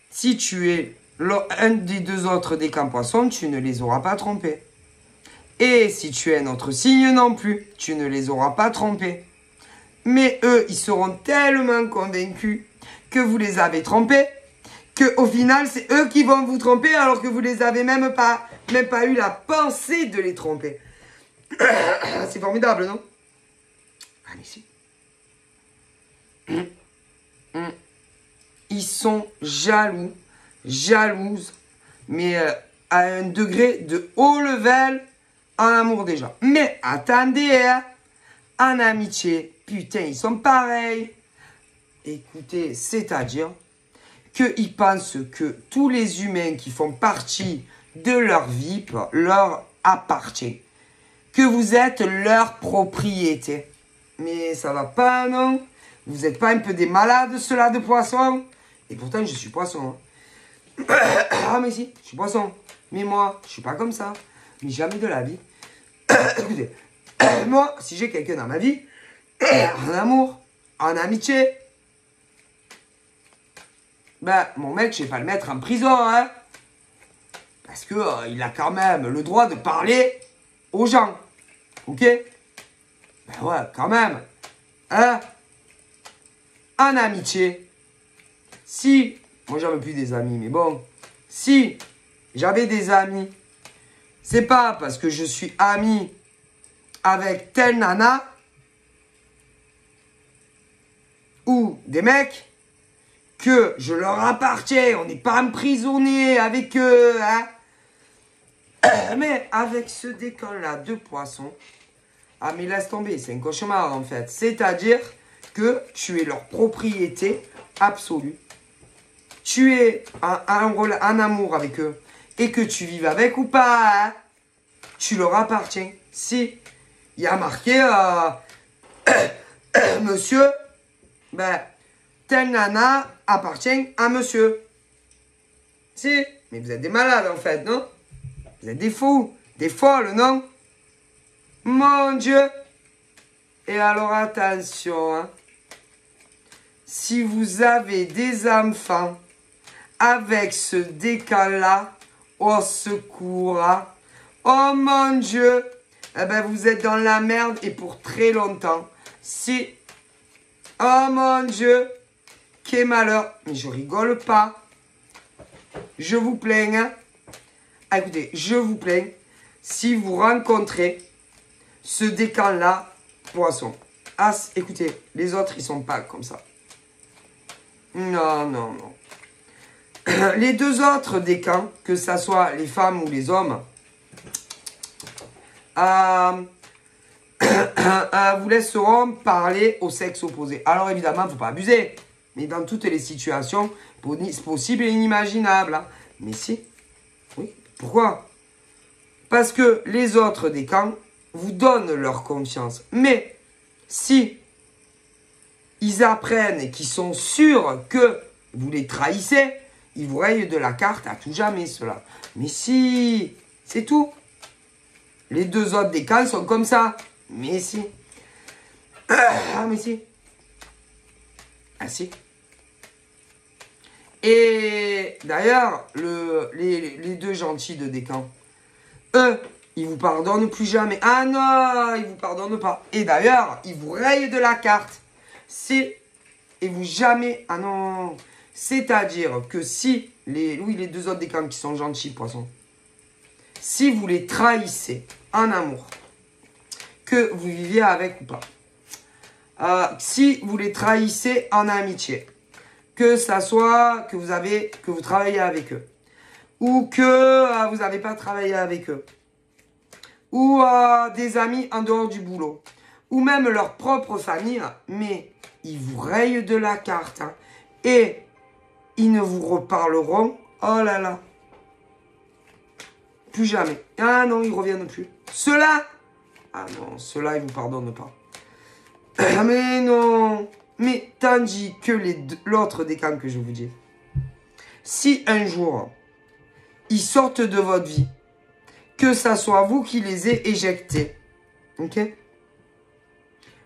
si tu es un des deux autres décans poissons, tu ne les auras pas trompés. Et si tu es un autre signe non plus, tu ne les auras pas trompés. Mais eux, ils seront tellement convaincus que vous les avez trompés, qu'au final, c'est eux qui vont vous tromper alors que vous les avez même pas eu la pensée de les tromper. C'est formidable, non? Allez, si. Ils sont jalouses, mais à un degré de haut level en amour déjà. Mais attendez, hein, en amitié, putain, ils sont pareils. Écoutez, c'est-à-dire qu'ils pensent que tous les humains qui font partie de leur vie leur appartiennent. Que vous êtes leur propriété. Mais ça va pas, non? Vous n'êtes pas un peu des malades, ceux-là, de poisson? Et pourtant, je suis poisson. Hein. Ah, mais si, je suis poisson. Mais moi, je suis pas comme ça. Mais jamais de la vie. Écoutez, moi, si j'ai quelqu'un dans ma vie, en amour, en amitié, ben, mon mec, je vais pas le mettre en prison, hein. Parce que il a quand même le droit de parler aux gens. Ok? Ben ouais, quand même. Hein? En amitié, si, moi j'avais plus des amis, mais bon, si j'avais des amis, c'est pas parce que je suis ami avec telle nana ou des mecs que je leur appartiens, on n'est pas emprisonné avec eux, hein. Mais avec ce décor-là de poisson, ah mais laisse tomber, c'est un cauchemar en fait. C'est-à-dire que tu es leur propriété absolue. Tu es en amour avec eux. Et que tu vives avec ou pas, hein, tu leur appartiens. Si il y a marqué, monsieur, ben, telle nana appartient à monsieur. Si, mais vous êtes des malades en fait, non? Vous êtes des fous, des folles, non? Mon Dieu! Et alors attention, hein. Si vous avez des enfants avec ce décal-là, au secours, hein. Oh mon Dieu! Eh ben vous êtes dans la merde et pour très longtemps. Si... Oh mon Dieu! Quel malheur! Mais je rigole pas. Je vous plains, hein. Ah, écoutez, je vous plains. Si vous rencontrez ce décan-là, poisson. Ah, écoutez, les autres, ils sont pas comme ça. Non, non, non. Les deux autres décans, que ça soit les femmes ou les hommes, vous laisseront parler au sexe opposé. Alors évidemment, il ne faut pas abuser. Mais dans toutes les situations possibles et inimaginables. Hein. Mais si. Oui. Pourquoi? Parce que les autres décans vous donnent leur confiance. Mais si ils apprennent et qu'ils sont sûrs que vous les trahissez, ils vous rayent de la carte à tout jamais, cela. Mais si, c'est tout. Les deux autres décans sont comme ça. Mais si. Ah, mais si. Ah, si. Et d'ailleurs, les deux gentils de décan, eux, ils vous pardonnent plus jamais. Ah non, ils vous pardonnent pas. Et d'ailleurs, ils vous rayent de la carte. Et vous jamais... Ah non. C'est-à-dire que si... les deux autres décans qui sont gentils, poisson. Si vous les trahissez en amour, que vous viviez avec ou pas. Si vous les trahissez en amitié, que ça soit que vous travaillez avec eux, ou que vous n'avez pas travaillé avec eux, ou des amis en dehors du boulot, ou même leur propre famille, mais ils vous rayent de la carte, hein, et ils ne vous reparleront, oh là là, plus jamais. Ah non, ils ne reviennent plus. Ceux-là, ah non, ceux-là, ils ne vous pardonnent pas. Mais non. Mais tandis que l'autre décan que je vous dis, si un jour, ils sortent de votre vie, que ça soit vous qui les ayez éjectés, ok?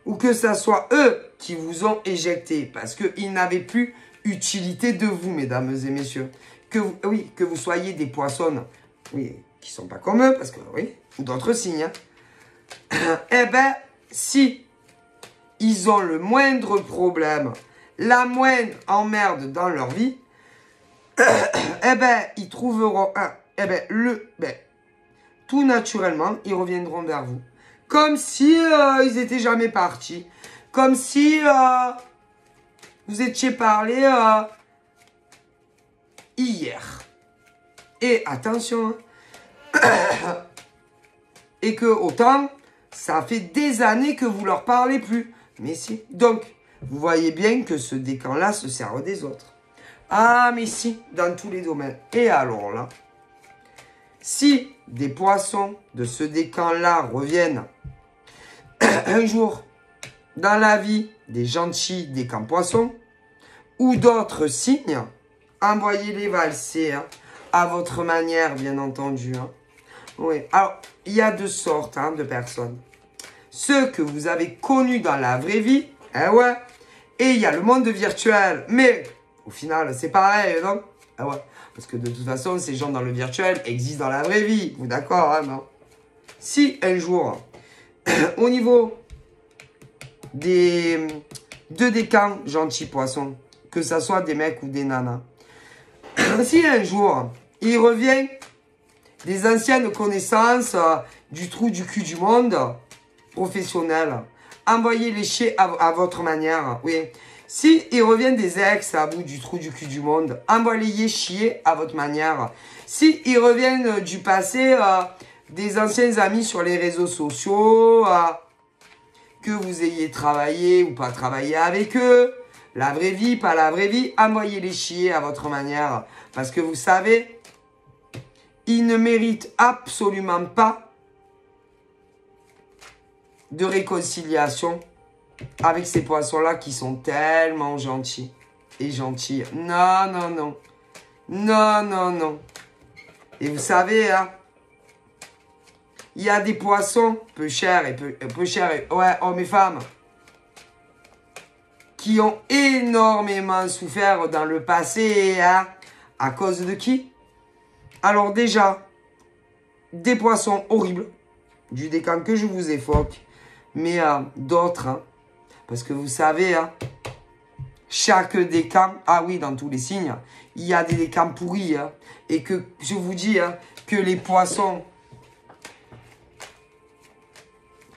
Ou que ça soit eux qui vous ont éjectés, parce qu'ils n'avaient plus utilité de vous, mesdames et messieurs. Que vous soyez des poissons, oui, qui ne sont pas comme eux, parce que, oui, ou d'autres signes. Hein. Eh ben, si ils ont le moindre problème, la moindre emmerde dans leur vie, eh ben, ils trouveront tout naturellement, ils reviendront vers vous. Comme si ils étaient jamais partis. Comme si vous étiez parlé hier. Et attention, hein, et que autant, ça fait des années que vous leur parlez plus. Mais si. Donc, vous voyez bien que ce décan-là se sert des autres. Ah, mais si, dans tous les domaines. Et alors là, si des poissons de ce décan-là reviennent un jour dans la vie des gentils décans poissons ou d'autres signes, envoyez-les valser, hein, à votre manière, bien entendu. Hein. Oui. Alors, il y a deux sortes, hein, de personnes. Ceux que vous avez connus dans la vraie vie, eh ouais, et il y a le monde virtuel. Mais au final, c'est pareil, non? Ah ouais, parce que de toute façon, ces gens dans le virtuel existent dans la vraie vie. Vous d'accord, hein, non? Si un jour, au niveau des décans gentils poissons, que ça soit des mecs ou des nanas, si un jour, il revient des anciennes connaissances du trou du cul du monde professionnel, envoyez-les chier à votre manière, oui. Si ils reviennent des ex à bout du trou du cul du monde, envoyez-les chier à votre manière. Si ils reviennent du passé, des anciens amis sur les réseaux sociaux, que vous ayez travaillé ou pas travaillé avec eux, la vraie vie, pas la vraie vie, envoyez-les chier à votre manière. Parce que vous savez, ils ne méritent absolument pas de réconciliation avec ces poissons-là qui sont tellement gentils et gentilles. Non, non, non. Non, non, non. Et vous savez, hein, il y a des poissons peu chers, ouais, hommes et femmes, qui ont énormément souffert dans le passé, hein, à cause de qui? Alors déjà, des poissons horribles, du décan que je vous évoque, mais d'autres, hein, parce que vous savez, hein, chaque décan, ah oui, dans tous les signes, il y a des décans pourris, hein, et que je vous dis, hein, que les poissons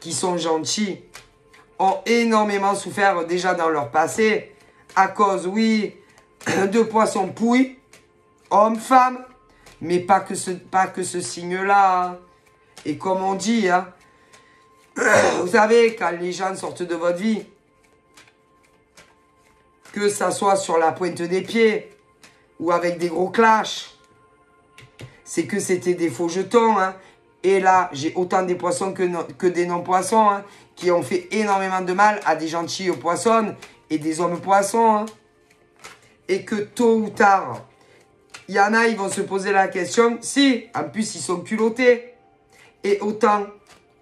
qui sont gentils ont énormément souffert déjà dans leur passé, à cause, oui, de poissons pourris, hommes, femmes, mais pas que ce signe-là. Hein. Et comme on dit, hein, vous savez, quand les gens sortent de votre vie, que ça soit sur la pointe des pieds ou avec des gros clashs, c'est que c'était des faux jetons. Hein. Et là, j'ai autant des poissons que des non-poissons, hein, qui ont fait énormément de mal à des gentils poissons et des hommes poissons. Hein. Et que tôt ou tard, il y en a, ils vont se poser la question, si, en plus, ils sont culottés. Et autant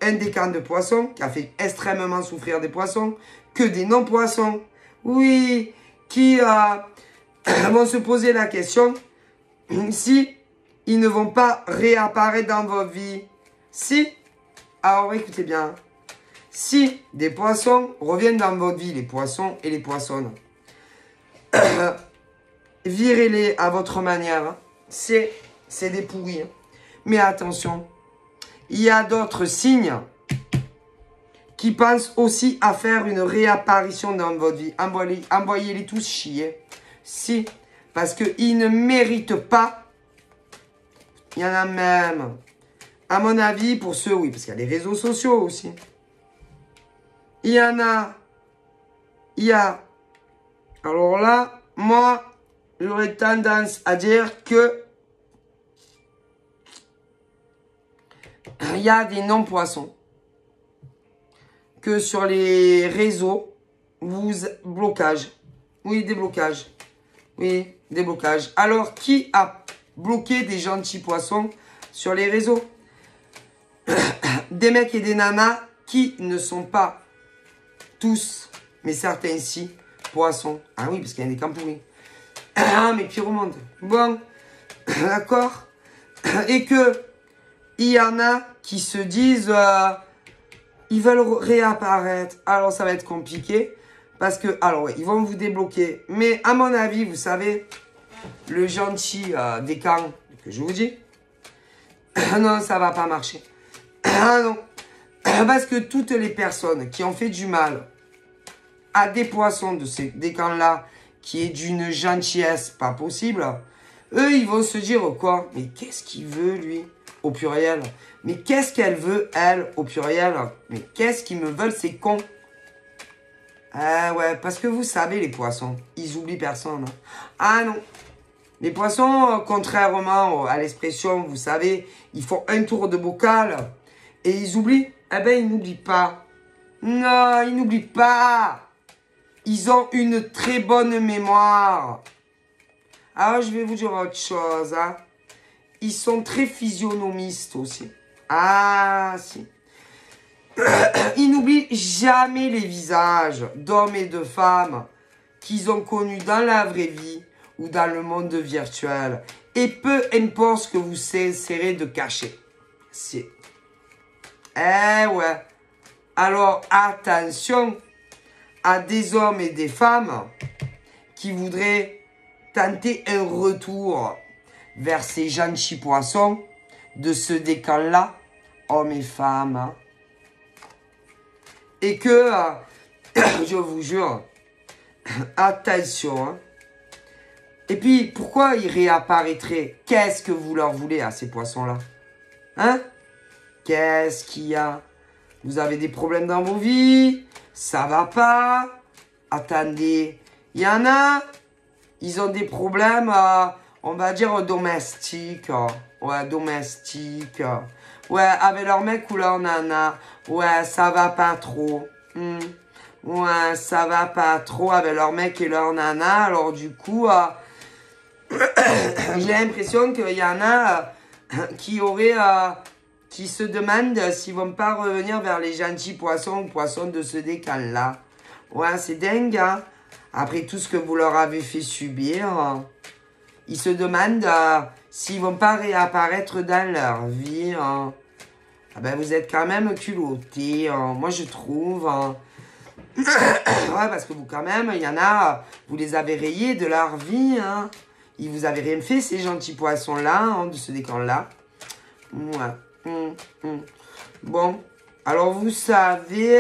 un décan de poissons qui a fait extrêmement souffrir des poissons que des non-poissons. Oui, qui vont se poser la question si ils ne vont pas réapparaître dans votre vie Si, alors écoutez bien, si des poissons reviennent dans votre vie, les poissons et les poissonnes, virez-les à votre manière. C'est des pourris. Mais attention, il y a d'autres signes qui pensent aussi à faire une réapparition dans votre vie. Envoyez-les tous chier. Si, parce qu'ils ne méritent pas. Il y en a même. À mon avis, pour ceux, oui, parce qu'il y a les réseaux sociaux aussi. Il y en a. Il y a. Alors là, moi, j'aurais tendance à dire que il y a des non-poissons que sur les réseaux, blocage. Oui, déblocage. Oui, déblocage. Alors, qui a bloqué des gentils poissons sur les réseaux? Des mecs et des nanas qui ne sont pas tous, mais certains si, poissons. Ah oui, parce qu'il y a des camps pourris. Ah, mais qui remonte. Bon, d'accord. Et que il y en a qui se disent, ils veulent réapparaître. Alors, ça va être compliqué. Parce que, alors ouais, ils vont vous débloquer. Mais à mon avis, vous savez, le gentil des camps que je vous dis, non, ça va pas marcher. Ah non. Parce que toutes les personnes qui ont fait du mal à des poissons des camps-là, qui est d'une gentillesse pas possible, eux, ils vont se dire quoi? Mais qu'est-ce qu'il veut, lui, au pluriel? Mais qu'est-ce qu'elle veut, elle, au pluriel? Mais qu'est-ce qu'ils me veulent, ces cons? Ah ouais, parce que vous savez, les poissons, ils oublient personne. Ah non. Les poissons, contrairement à l'expression, vous savez, ils font un tour de bocal et ils oublient. Eh ben, ils n'oublient pas. Non, ils n'oublient pas. Ils ont une très bonne mémoire. Alors, je vais vous dire autre chose. Hein. Ils sont très physionomistes aussi. Ah, si. Ils n'oublient jamais les visages d'hommes et de femmes qu'ils ont connus dans la vraie vie ou dans le monde virtuel. Et peu importe ce que vous essaierez de cacher. Si. Eh ouais. Alors, attention à des hommes et des femmes qui voudraient tenter un retour vers ces gentils poissons de ce décan-là, hommes et femmes. Hein. Et que, je vous jure, attention. Hein. Et puis, pourquoi ils réapparaîtraient? Qu'est-ce que vous leur voulez à ces poissons-là? Hein? Qu'est-ce qu'il y a? Vous avez des problèmes dans vos vies? Ça va pas? Attendez, il y en a, ils ont des problèmes, on va dire, domestiques. Ouais, domestiques. Ouais, avec leur mec ou leur nana. Ouais, ça va pas trop. Ouais, ça va pas trop avec leur mec et leur nana. Alors du coup, j'ai l'impression qu'il y en a qui auraient... qui se demandent s'ils vont pas revenir vers les gentils poissons ou poissons de ce décan-là. Ouais, c'est dingue, hein. Après tout ce que vous leur avez fait subir, ils se demandent s'ils vont pas réapparaître dans leur vie. Hein. Ah ben, vous êtes quand même culottés, moi je trouve. Ouais, parce que vous quand même, il y en a, vous les avez rayés de leur vie. Hein. Ils vous avaient rien fait, ces gentils poissons-là, hein, de ce décan-là. Ouais. Bon, alors vous savez,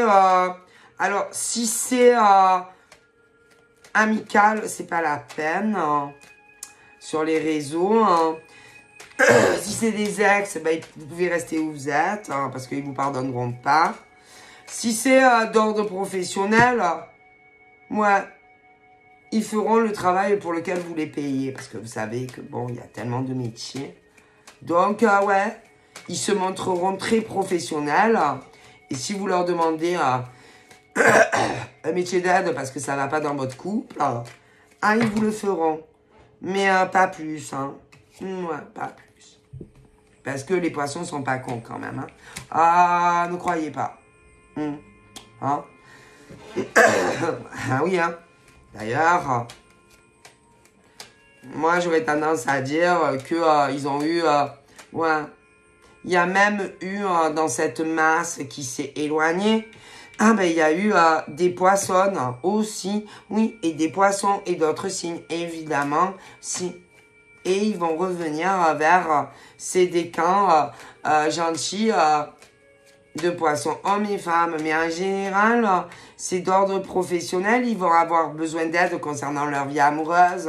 alors si c'est amical, c'est pas la peine sur les réseaux. Si c'est des ex, ben, vous pouvez rester où vous êtes parce qu'ils vous pardonneront pas. Si c'est d'ordre professionnel, ouais, ils feront le travail pour lequel vous les payez parce que vous savez que bon, il y a tellement de métiers. Donc ouais. Ils se montreront très professionnels. Et si vous leur demandez un métier d'aide parce que ça ne va pas dans votre couple, ils vous le feront. Mais pas plus. Hein. Ouais, pas plus. Parce que les poissons sont pas cons quand même. Hein. Ah, ne croyez pas. Hein? Ah oui, hein. D'ailleurs, moi j'aurais tendance à dire que ils ont eu... ouais. il y a même eu dans cette masse qui s'est éloignée, ah ben il y a eu des poissons aussi, oui, et des poissons et d'autres signes, évidemment, si. Et ils vont revenir vers ces décans gentils de poissons, hommes et femmes. Mais en général, c'est d'ordre professionnel, ils vont avoir besoin d'aide concernant leur vie amoureuse,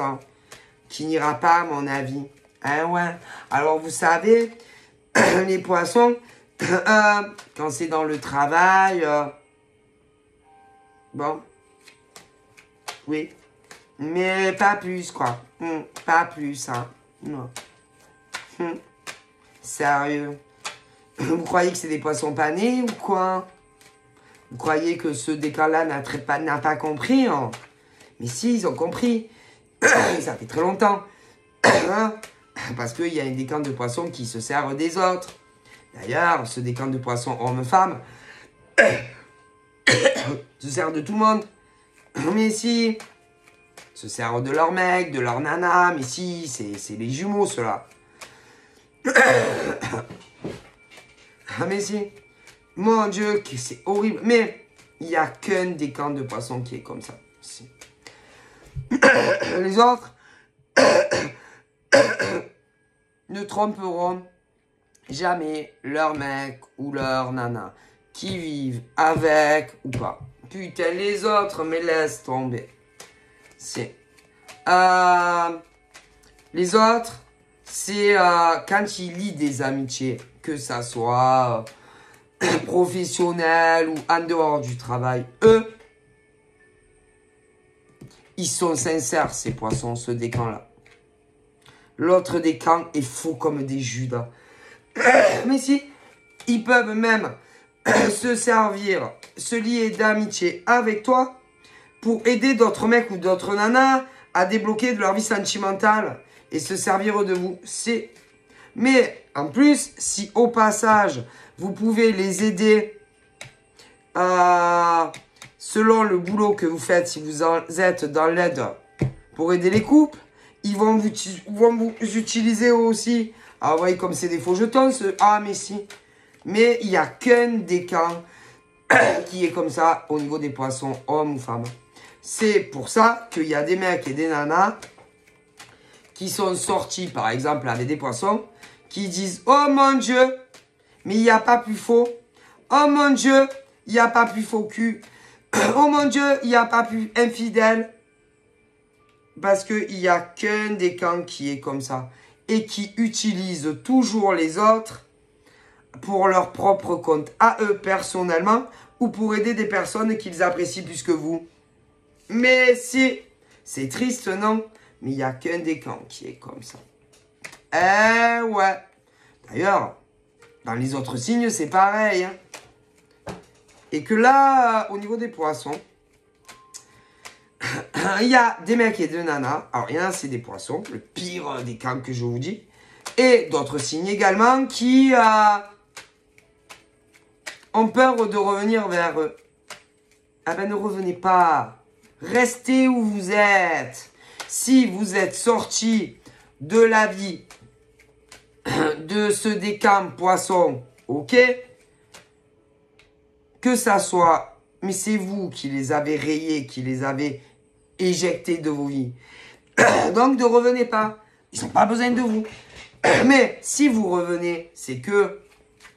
qui n'ira pas à mon avis. Hein, ouais. Alors vous savez, les poissons, quand c'est dans le travail, bon, oui, mais pas plus quoi, pas plus, hein, non. Sérieux, vous croyez que c'est des poissons panés ou quoi? Vous croyez que ce décan-là n'a pas compris, hein? Mais si, ils ont compris, ça fait très longtemps, hein? Parce qu'il y a des camps de poissons qui se servent des autres. D'ailleurs, ce décan de poissons homme-femme se sert de tout le monde. Mais si, se servent de leur mec, de leur nana. Mais si, c'est les jumeaux, ceux-là. Mais si, mon Dieu, c'est horrible. Mais il n'y a qu'un décan de poissons qui est comme ça. Si. Les autres ne tromperont jamais leur mec ou leur nana, qui vivent avec ou pas. Putain, les autres, mais laisse tomber. C'est les autres, c'est quand ils lient des amitiés, que ça soit professionnel ou en dehors du travail, eux, ils sont sincères, ces poissons, ce décan-là. L'autre décan est faux comme des Judas. Mais si, ils peuvent même se servir, se lier d'amitié avec toi pour aider d'autres mecs ou d'autres nanas à débloquer de leur vie sentimentale et se servir de vous. C'est... Mais en plus, si au passage, vous pouvez les aider selon le boulot que vous faites, si vous êtes dans l'aide pour aider les couples, ils vont vous utiliser aussi. Ah, vous voyez comme c'est des faux jetons. Ah, mais si. Mais il n'y a qu'un décan qui est comme ça au niveau des poissons, hommes ou femmes. C'est pour ça qu'il y a des mecs et des nanas qui sont sortis, par exemple, avec des poissons, qui disent « Oh mon Dieu, mais il n'y a pas plus faux. Oh mon Dieu, il n'y a pas plus faux cul. Oh mon Dieu, il n'y a pas plus infidèle. » Parce qu'il n'y a qu'un décan qui est comme ça. Et qui utilise toujours les autres pour leur propre compte, à eux personnellement, ou pour aider des personnes qu'ils apprécient plus que vous. Mais si, c'est triste, non? Mais il n'y a qu'un décan qui est comme ça. Eh ouais. D'ailleurs, dans les autres signes, c'est pareil. Hein. Et que là, au niveau des poissons, il y a des mecs et des nanas. Alors, il y en a, c'est des poissons, le pire des camps que je vous dis. Et d'autres signes également qui ont peur de revenir vers eux. Ah ben, ne revenez pas. Restez où vous êtes. Si vous êtes sorti de la vie de ce décan poisson, ok? Que ça soit, mais c'est vous qui les avez rayés, qui les avez éjectés de vos vies. Donc ne revenez pas. Ils n'ont pas besoin de vous. Mais si vous revenez, c'est que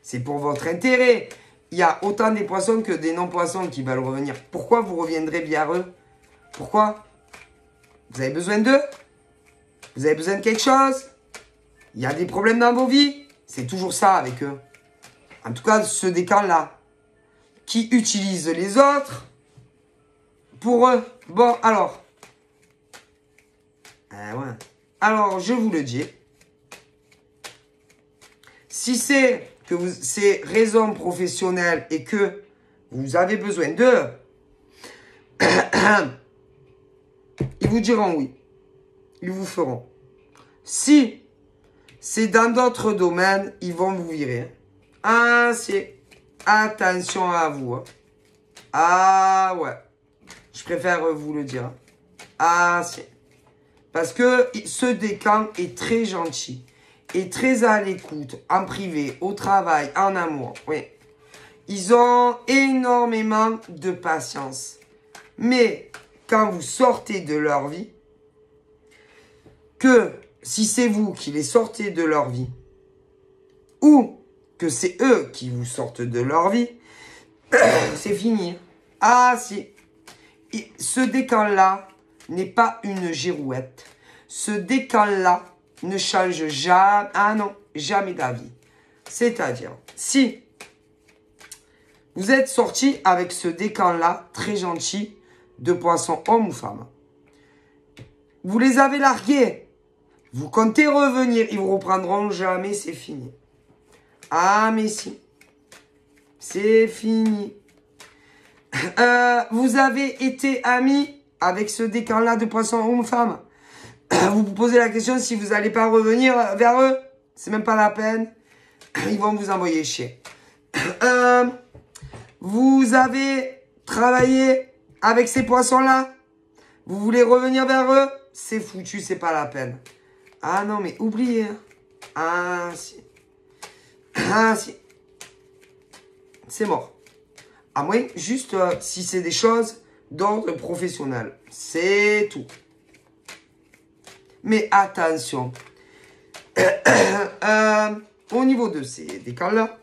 c'est pour votre intérêt. Il y a autant des poissons que des non-poissons qui veulent revenir. Pourquoi vous reviendrez vers eux? Pourquoi? Vous avez besoin d'eux? Vous avez besoin de quelque chose? Il y a des problèmes dans vos vies? C'est toujours ça avec eux. En tout cas, ce décan-là, qui utilise les autres pour eux. Bon, alors. Ouais. Alors, je vous le dis. Si c'est que c'est raison professionnelle et que vous avez besoin d'eux, ils vous diront oui. Ils vous feront. Si c'est dans d'autres domaines, ils vont vous virer. Ah, c'est... Attention à vous. Hein. Ah, ouais. Je préfère vous le dire. Ah, c'est... Parce que ce décan est très gentil. est très à l'écoute, en privé, au travail, en amour. Oui. Ils ont énormément de patience. Mais quand vous sortez de leur vie, que si c'est vous qui les sortez de leur vie, ou que c'est eux qui vous sortent de leur vie, c'est fini. Ah si. Ce décan-là n'est pas une girouette. Ce décan-là ne change jamais, ah non, jamais d'avis. C'est-à-dire, si vous êtes sorti avec ce décan-là, très gentil, de poisson homme ou femme, vous les avez largués, vous comptez revenir, ils vous reprendront jamais, c'est fini. Ah mais si, c'est fini. Vous avez été amis avec ce décan-là de poisson homme ou femme. Vous vous posez la question si vous n'allez pas revenir vers eux. C'est même pas la peine. Ils vont vous envoyer chier. Vous avez travaillé avec ces poissons-là. Vous voulez revenir vers eux. C'est foutu, c'est pas la peine. Ah non, mais oubliez. Ah si. Ah si. C'est mort. À moins, juste si c'est des choses d'ordre professionnel. C'est tout. Mais attention. Au niveau de ces décals-là,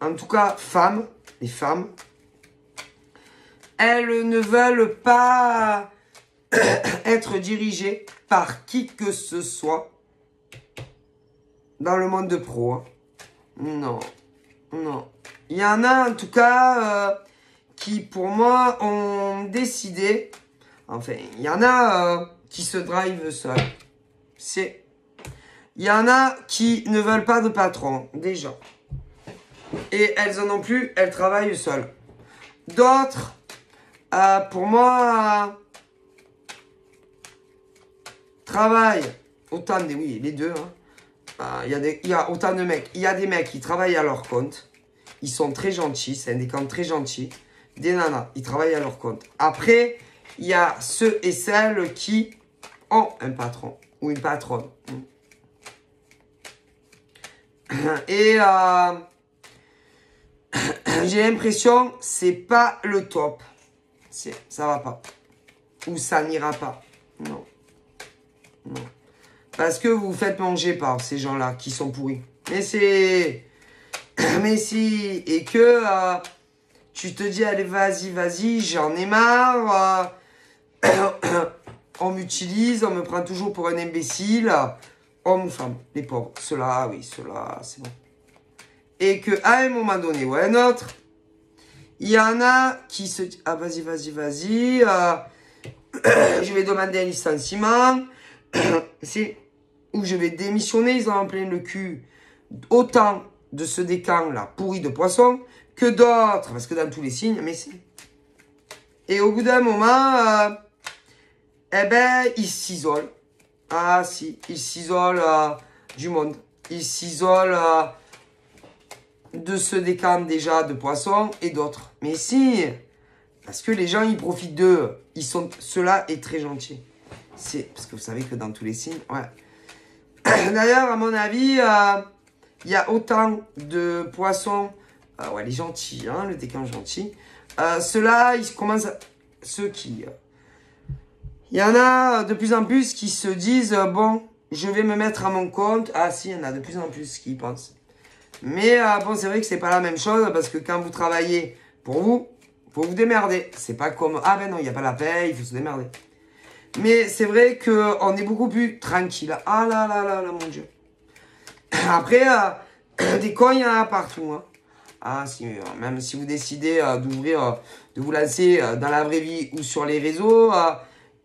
en tout cas, les femmes, elles ne veulent pas être dirigées par qui que ce soit dans le monde de pro. Hein. Non, non. Il y en a en tout cas qui, pour moi, ont décidé. Enfin, il y en a qui se drivent seuls. Il y en a qui ne veulent pas de patron, déjà. Et elles en ont plus, elles travaillent seules. D'autres, pour moi, travaillent autant de... Oui, les deux. Hein. Il y a autant de mecs. Il y a des mecs qui travaillent à leur compte. Ils sont très gentils, c'est un décan très gentil. Des nanas, ils travaillent à leur compte. Après, il y a ceux et celles qui ont un patron ou une patronne. Et j'ai l'impression c'est pas le top. Ça va pas. Ou ça n'ira pas. Non. Non. Parce que vous vous faites manger par ces gens-là qui sont pourris. Mais c'est... Mais si, et que tu te dis, allez, vas-y, j'en ai marre. On m'utilise, on me prend toujours pour un imbécile. Homme ou femme, les pauvres. Ceux-là, oui, ceux-là, c'est bon. Et qu'à un moment donné ou à un autre, il y en a qui se disent, ah, vas-y. Je vais demander un licenciement. Ou je vais démissionner, ils ont en plein le cul. Autant de ce décan-là, pourri de poisson, que d'autres, parce que dans tous les signes, mais c'est... Et au bout d'un moment, eh ben, ils s'isolent. Ah si, ils s'isolent du monde. Ils s'isolent de ce décan déjà de poisson et d'autres. Mais si, parce que les gens, ils profitent d'eux. Cela est très gentil. C'est parce que vous savez que dans tous les signes, ouais. D'ailleurs, à mon avis... il y a autant de poissons, ouais, les gentils, hein, le décan gentil. Ceux-là, ils commencent ceux qui... il y en a de plus en plus qui se disent, bon, je vais me mettre à mon compte. Ah si, il y en a de plus en plus qui y pensent. Mais bon, c'est vrai que c'est pas la même chose, parce que quand vous travaillez pour vous, faut vous démerder. C'est pas comme, ah ben non, il n'y a pas la paye, il faut se démerder. Mais c'est vrai qu'on est beaucoup plus tranquille. Ah là, mon Dieu. Après, des cons, il y en a partout. Hein. Ah, si, même si vous décidez d'ouvrir, de vous lancer dans la vraie vie ou sur les réseaux,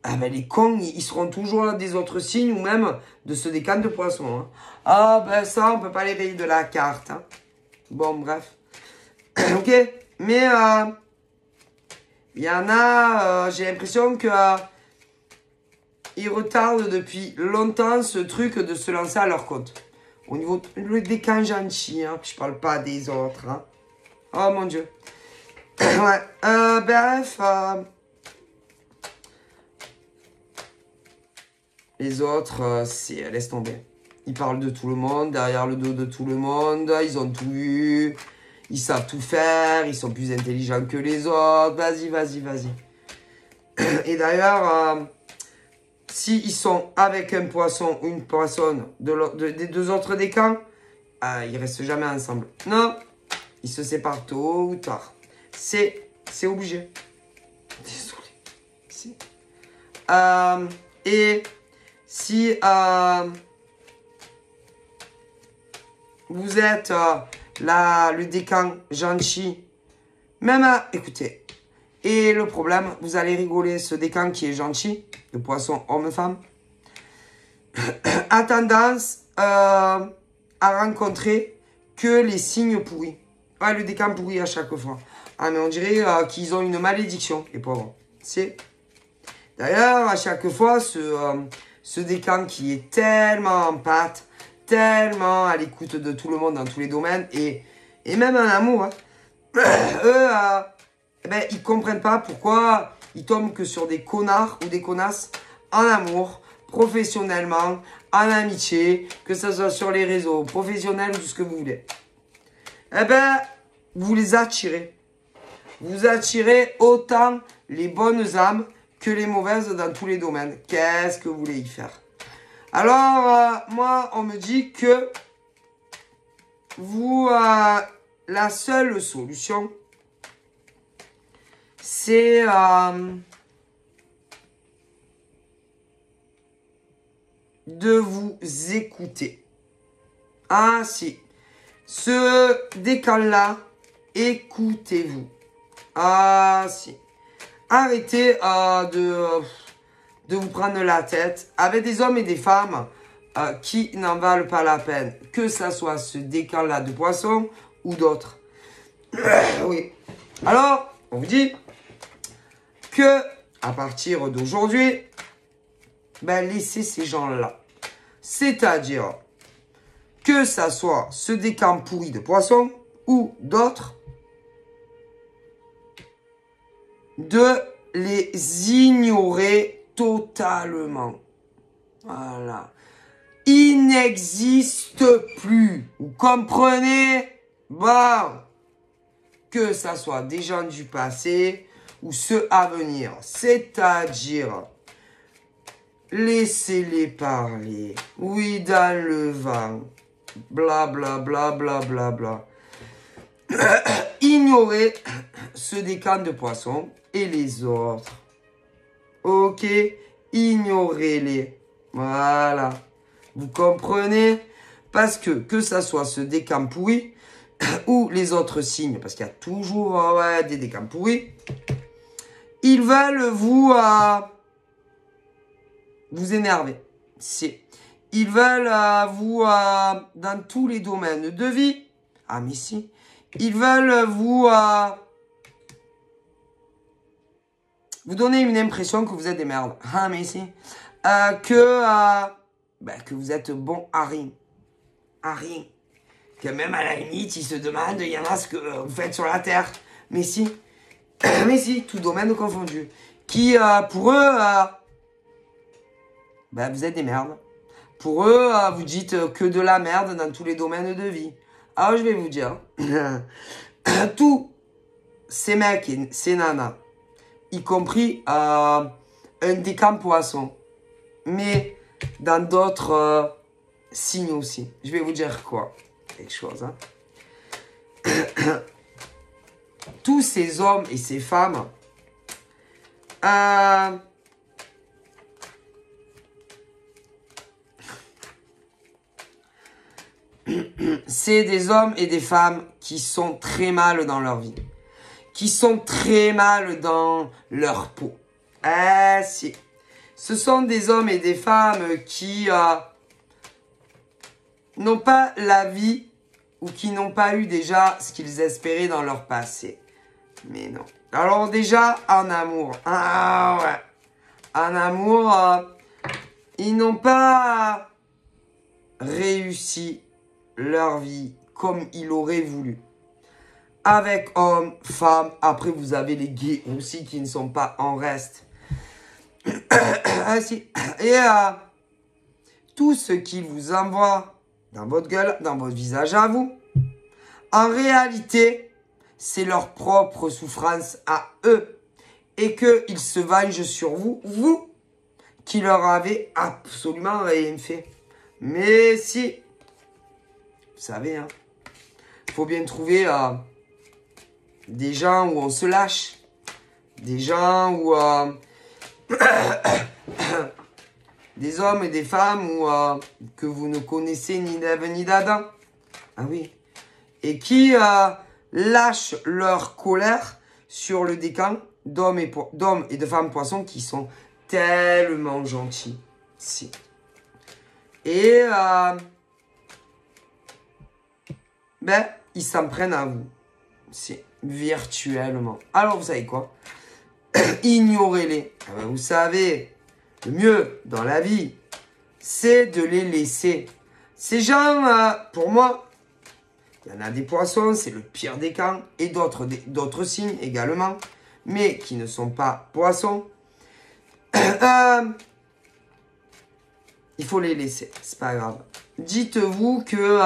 ben, les cons, ils seront toujours là des autres signes ou même de ce décan de poisson. Hein. Ah, ben ça, on peut pas les rayer de la carte. Hein. Bon, bref. Ok, mais il y en a, j'ai l'impression que ils retardent depuis longtemps ce truc de se lancer à leur compte. Au niveau des décans gentils, hein, je parle pas des autres. Hein. Oh mon Dieu. Ouais. Bref. Les autres, c'est... Laisse tomber. Ils parlent de tout le monde, derrière le dos de tout le monde. Ils ont tout vu. Ils savent tout faire. Ils sont plus intelligents que les autres. Vas-y, vas-y, vas-y. Et d'ailleurs, si ils sont avec un poisson ou une poissonne des deux autres décans, ils restent jamais ensemble. Non. Ils se séparent tôt ou tard. C'est obligé. Désolé. Et si vous êtes le décan gentil, même écoutez, et le problème, vous allez rigoler, ce décan qui est gentil, le poisson homme-femme, a tendance à rencontrer que les signes pourris. Ouais, le décan pourri à chaque fois. Ah, mais on dirait qu'ils ont une malédiction, les pauvres. C'est... D'ailleurs, à chaque fois, ce décan qui est tellement en pâte, tellement à l'écoute de tout le monde dans tous les domaines, et même en amour, hein, eux, ils comprennent pas pourquoi ils tombent que sur des connards ou des connasses en amour, professionnellement, en amitié, que ce soit sur les réseaux, professionnels ou tout ce que vous voulez. Vous les attirez. Vous attirez autant les bonnes âmes que les mauvaises dans tous les domaines. Qu'est-ce que vous voulez y faire? Alors, moi, on me dit que vous, la seule solution, c'est de vous écouter. Ah, si. Ce décan-là, écoutez-vous. Ah, si. Arrêtez de vous prendre la tête avec des hommes et des femmes qui n'en valent pas la peine. Que ça soit ce décan-là de poisson ou d'autres. Oui. Alors, on vous dit que à partir d'aujourd'hui, laissez ces gens-là. C'est-à-dire que ça soit ce décan pourri de poisson ou d'autres, de les ignorer totalement. Voilà. Ils n'existent plus. Vous comprenez? Bon. Que ça soit des gens du passé ou ceux à venir. C'est-à-dire, laissez-les parler. Oui, dans le vent. Bla bla bla bla bla bla. Ignorez ce décan de poisson et les autres. Ok? Ignorez-les. Voilà. Vous comprenez? Parce que ça soit ce décan pourri ou les autres signes, parce qu'il y a toujours des décans pourris, ils veulent vous énerver. Ils veulent vous, dans tous les domaines de vie, ah mais si, ils veulent vous donner une impression que vous êtes des merdes. Ah mais si, que vous êtes bon à rien. À rien. Que même à la limite, ils se demandent, il y en a ce que vous faites sur la terre. Mais si, mais si, tout domaine confondu. Qui, pour eux, vous êtes des merdes. Pour eux, vous dites que de la merde dans tous les domaines de vie. Alors, je vais vous dire, tous ces mecs et ces nanas, y compris un décan poisson, mais dans d'autres signes aussi. Je vais vous dire quoi? Quelque chose, hein. Tous ces hommes et ces femmes c'est des hommes et des femmes qui sont très mal dans leur vie, qui sont très mal dans leur peau. Si. Ce sont des hommes et des femmes qui n'ont pas la vie ou qui n'ont pas eu déjà ce qu'ils espéraient dans leur passé. Mais non. Alors déjà, en amour. Ah ouais. En amour, ils n'ont pas réussi leur vie comme ils l'auraient voulu. avec hommes, femmes. Après, vous avez les gays aussi qui ne sont pas en reste. Ainsi. Et tout ce qui vous envoie dans votre gueule, dans votre visage à vous, en réalité, c'est leur propre souffrance à eux. Et qu'ils se vengent sur vous, vous, qui leur avez absolument rien fait. Mais si, vous savez, hein, faut bien trouver des gens où on se lâche. Des gens où... des hommes et des femmes où, que vous ne connaissez ni d'Ève ni d'Adam. Ah oui. Et qui lâchent leur colère sur le décan d'hommes et de femmes poissons qui sont tellement gentils. Si. Et ben, ils s'en prennent à vous. Si. Virtuellement. Alors, vous savez quoi? Ignorez-les. Vous savez, le mieux dans la vie, c'est de les laisser. Ces gens, pour moi, il y en a des poissons, c'est le pire des camps, et d'autres signes également, mais qui ne sont pas poissons. Il faut les laisser, c'est pas grave. Dites-vous que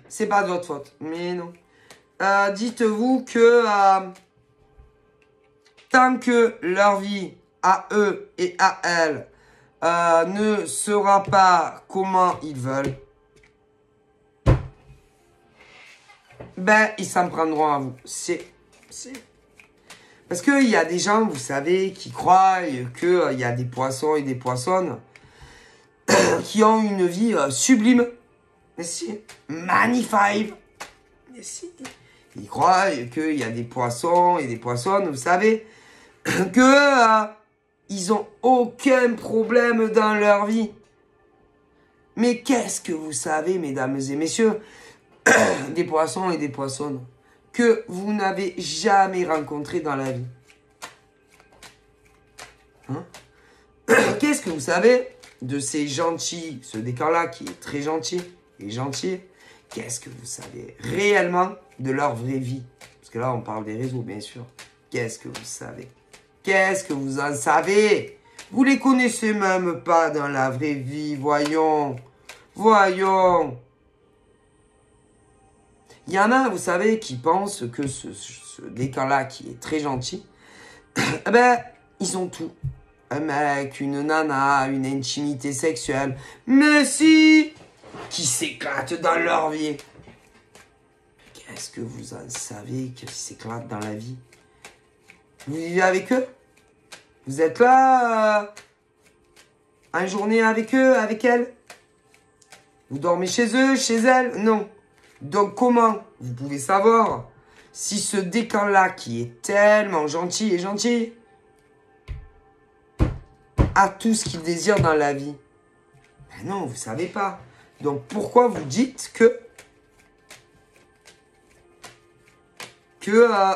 c'est pas de votre faute, mais non. Dites-vous que tant que leur vie à eux et à elles ne sera pas comment ils veulent, ben ils s'en prendront à vous. Parce qu'il y a des gens, vous savez, qui croient qu'il y a des poissons et des poissonnes qui ont une vie sublime. Mais si, magnifique. Mais si. Ils croient qu'il y a des poissons et des poissonnes, vous savez, que ils ont aucun problème dans leur vie. Mais qu'est-ce que vous savez, mesdames et messieurs, des poissons et des poissonnes que vous n'avez jamais rencontrés dans la vie? Hein? Qu'est-ce que vous savez de ces gentils, ce décan-là qui est très gentil et gentil? Qu'est-ce que vous savez réellement de leur vraie vie? Parce que là, on parle des réseaux, bien sûr. Qu'est-ce que vous savez? Qu'est-ce que vous en savez? Vous les connaissez même pas dans la vraie vie, voyons. Voyons. Il y en a, vous savez, qui pensent que ce décan-là, qui est très gentil, eh ben, ils ont tout. Un mec, une nana, une intimité sexuelle. Mais si, qui s'éclatent dans leur vie. Qu'est-ce que vous en savez qu'ils s'éclatent dans la vie? Vous vivez avec eux? Vous êtes là en journée avec eux, avec elles? Vous dormez chez eux, chez elles? Non. Donc comment vous pouvez savoir si ce décan-là, qui est tellement gentil et gentil, a tout ce qu'il désire dans la vie? Ben non, vous savez pas. Donc pourquoi vous dites que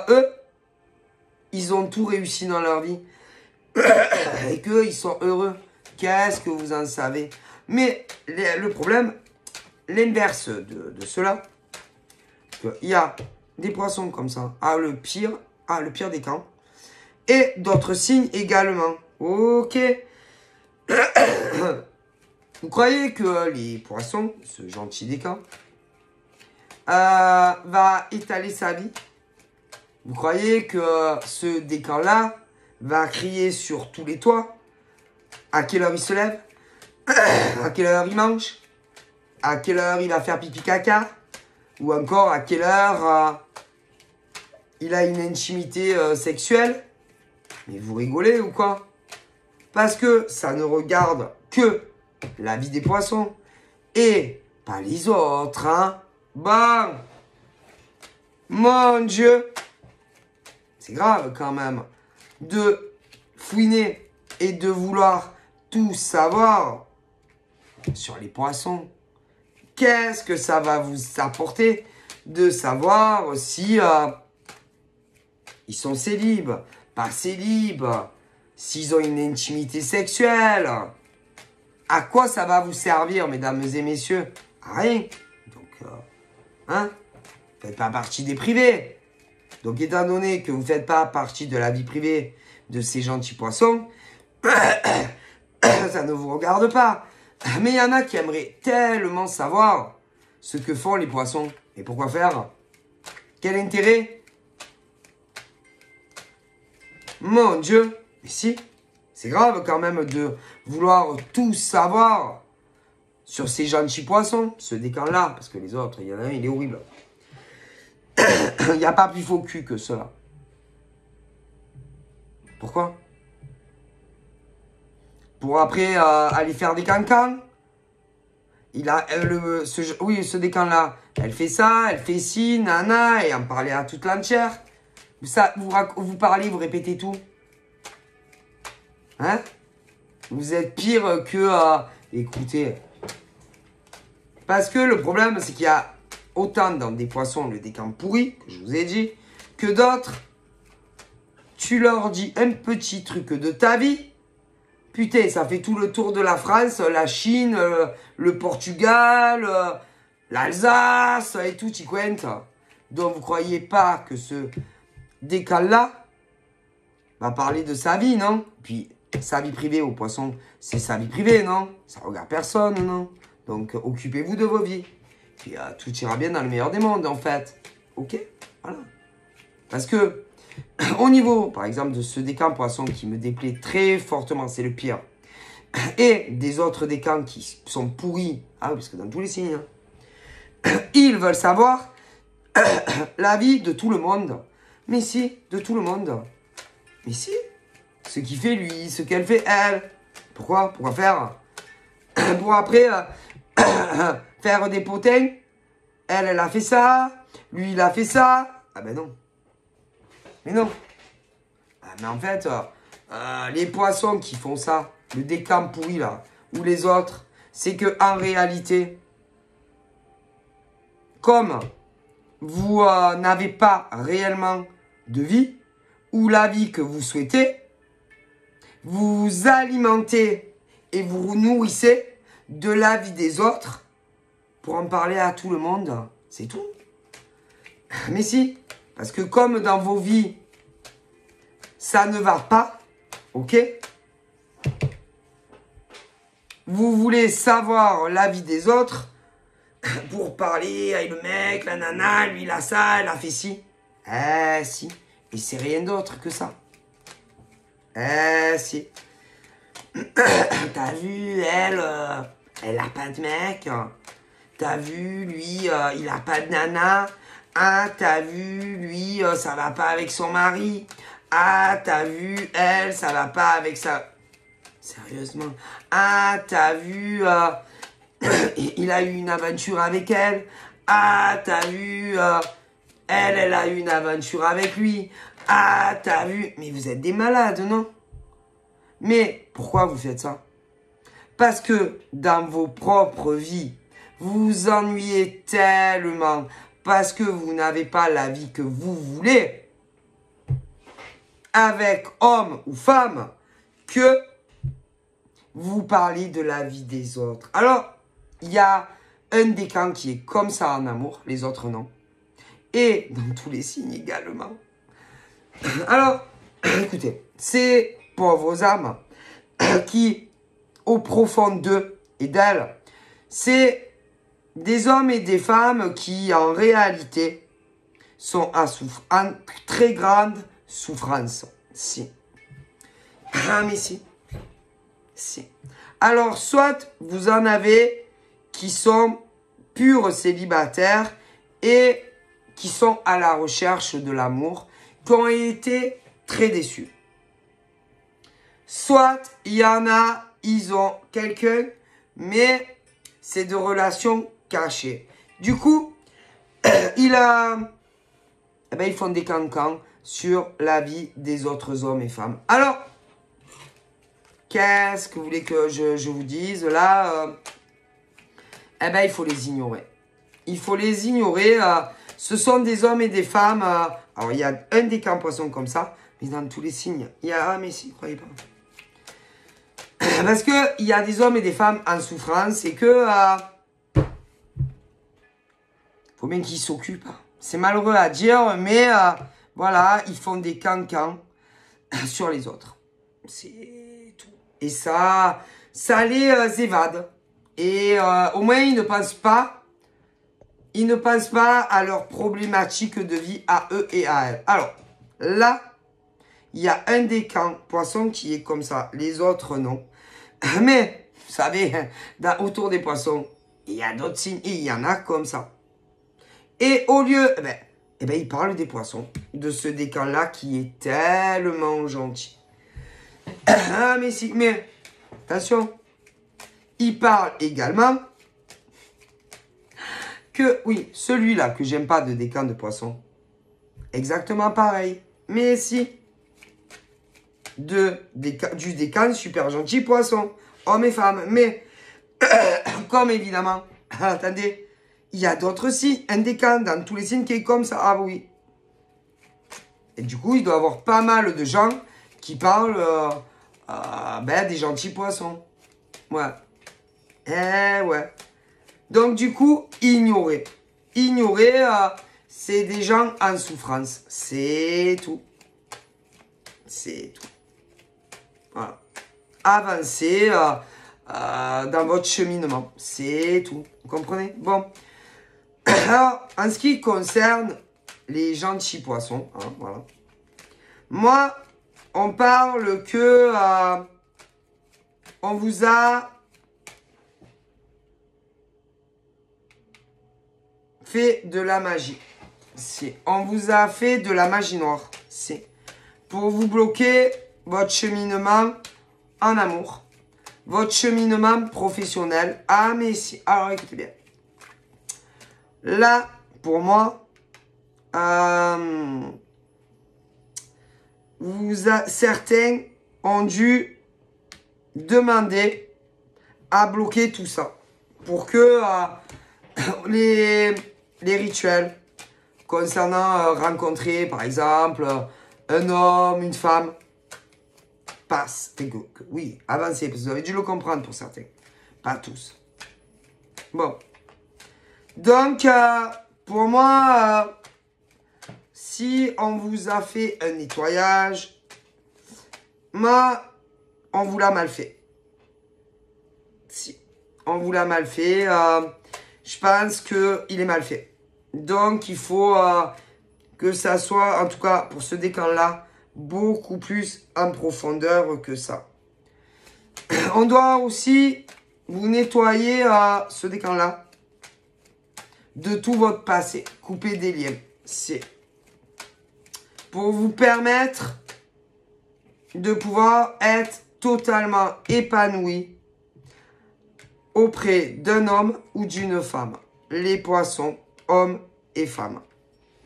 eux, ils ont tout réussi dans leur vie et qu'eux, ils sont heureux? Qu'est-ce que vous en savez? Mais le problème, l'inverse de cela, il y a des poissons comme ça, le pire des camps, et d'autres signes également. Ok. Vous croyez que les poissons, ce gentil décan, va étaler sa vie? Vous croyez que ce décan-là va crier sur tous les toits? À quelle heure il se lève? À quelle heure il mange? À quelle heure il va faire pipi caca? Ou encore à quelle heure il a une intimité sexuelle? Mais vous rigolez ou quoi? Parce que ça ne regarde que la vie des poissons et pas les autres, hein? Bon, mon Dieu, c'est grave quand même de fouiner et de vouloir tout savoir sur les poissons. Qu'est-ce que ça va vous apporter de savoir si ils sont célibes, pas célibes, s'ils ont une intimité sexuelle? À quoi ça va vous servir, mesdames et messieurs? À rien. Donc, Hein? Vous ne faites pas partie des privés. Donc, étant donné que vous ne faites pas partie de la vie privée de ces gentils poissons, ça ne vous regarde pas. Mais il y en a qui aimeraient tellement savoir ce que font les poissons. Et pourquoi faire? Quel intérêt? Mon Dieu. Mais si, c'est grave quand même de vouloir tout savoir sur ces gentils poissons, ce décan-là. Parce que les autres, il y en a un, il est horrible. Il n'y a pas plus faux cul que cela. Pourquoi? Pour après aller faire des cancans. Il a ce décan-là. Elle fait ça, elle fait ci, nana, et en parler à toute l'entière. Vous parlez, vous répétez tout. Hein? Vous êtes pire que... écoutez. Parce que le problème, c'est qu'il y a autant dans des poissons, le décan pourri, que je vous ai dit, que d'autres. Tu leur dis un petit truc de ta vie. Putain, ça fait tout le tour de la France, la Chine, le Portugal, l'Alsace et tout, tu comptes. Donc, vous croyez pas que ce décal-là va parler de sa vie, non? Puis, sa vie privée au poisson, c'est sa vie privée, non? Ça regarde personne, non? Donc, occupez-vous de vos vies. Puis, tout ira bien dans le meilleur des mondes, en fait. Ok? Voilà. Parce que, au niveau, par exemple, de ce décan poisson qui me déplaît très fortement, c'est le pire. Et des autres décans qui sont pourris. Ah oui, parce que dans tous les signes, hein, ils veulent savoir la vie de tout le monde. Mais si, de tout le monde. Mais si, ce qu'il fait lui, ce qu'elle fait elle. Pourquoi? Pourquoi faire? Pour après faire des potins. Elle a fait ça. Lui, il a fait ça. Ah ben non. Mais non. Ah, mais en fait, les poissons qui font ça, le décan pourri là, ou les autres, c'est que en réalité, comme vous n'avez pas réellement de vie, ou la vie que vous souhaitez, vous vous alimentez et vous nourrissez de la vie des autres pour en parler à tout le monde. C'est tout. Mais si, parce que comme dans vos vies, ça ne va pas, ok? Vous voulez savoir la vie des autres pour parler avec le mec, la nana, lui il a ça, elle a fait ci. Eh si, et c'est rien d'autre que ça. Eh si. T'as vu, elle a pas de mec. T'as vu, lui, il a pas de nana. Ah, t'as vu, lui, ça va pas avec son mari. Ah, t'as vu, elle, ça va pas avec sa... Sérieusement. Ah, t'as vu, il a eu une aventure avec elle. Ah, t'as vu, elle a eu une aventure avec lui. Ah, t'as vu... Mais vous êtes des malades, non? Mais pourquoi vous faites ça? Parce que dans vos propres vies, vous vous ennuyez tellement parce que vous n'avez pas la vie que vous voulez avec homme ou femme que vous parlez de la vie des autres. Alors, il y a un décan qui est comme ça en amour, les autres non. Et dans tous les signes également. Alors, écoutez, c'est pauvres âmes qui, au profond d'eux et d'elles, c'est des hommes et des femmes qui, en réalité, sont en très grande souffrance. Si. Ah, mais si. Si. Alors, soit vous en avez qui sont purs célibataires et qui sont à la recherche de l'amour, qui ont été très déçus. Soit il y en a, ils ont quelqu'un, mais c'est de relations cachées. Du coup, ils font des cancans sur la vie des autres hommes et femmes. Alors, qu'est-ce que vous voulez que je vous dise là? Il faut les ignorer. Il faut les ignorer. Ce sont des hommes et des femmes. Alors, il y a un décan poisson comme ça, mais dans tous les signes, il y a... Ah, mais si, croyez pas. Parce qu'il y a des hommes et des femmes en souffrance et que... faut bien qu'ils s'occupent. C'est malheureux à dire, mais voilà, ils font des cancans sur les autres. C'est tout. Et ça les évade. Et au moins, ils ne pensent pas à leurs problématiques de vie à eux et à elles. Alors, là, il y a un des camps poissons qui est comme ça. Les autres, non. Mais, vous savez, autour des poissons, il y a d'autres signes. Et il y en a comme ça. Et au lieu... il parle des poissons. De ce décan-là qui est tellement gentil. Ah, mais attention. Il parle également que, oui, celui-là que j'aime pas de décan de poissons. Exactement pareil. Mais si. Du décan super gentil poisson. Hommes et femmes. Mais, comme évidemment, attendez, il y a d'autres signes. Un décan dans tous les signes qui est comme ça. Ah oui. Et du coup, il doit y avoir pas mal de gens qui parlent des gentils poissons. Ouais. Ouais. Donc, du coup, ignorer. Ignorer, c'est des gens en souffrance. C'est tout. C'est tout. Voilà. Avancez dans votre cheminement. C'est tout. Vous comprenez? Bon. Alors, en ce qui concerne les gentils poissons, voilà. Moi, on parle que on vous a fait de la magie. On vous a fait de la magie noire. C'est pour vous bloquer votre cheminement en amour, votre cheminement professionnel. Ah, mais si. Alors, écoutez bien. Là, pour moi, certains ont dû demander à bloquer tout ça pour que les rituels concernant rencontrer, par exemple, un homme, une femme, passent. Oui, avancez, parce que vous avez dû le comprendre pour certains. Pas tous. Bon. Donc, pour moi, si on vous a fait un nettoyage, on vous l'a mal fait. Si on vous l'a mal fait, je pense qu'il est mal fait. Donc, il faut que ça soit, en tout cas pour ce décan-là, beaucoup plus en profondeur que ça. On doit aussi vous nettoyer ce décan-là de tout votre passé. Couper des liens. C'est pour vous permettre de pouvoir être totalement épanoui auprès d'un homme ou d'une femme. Les poissons, hommes et femmes.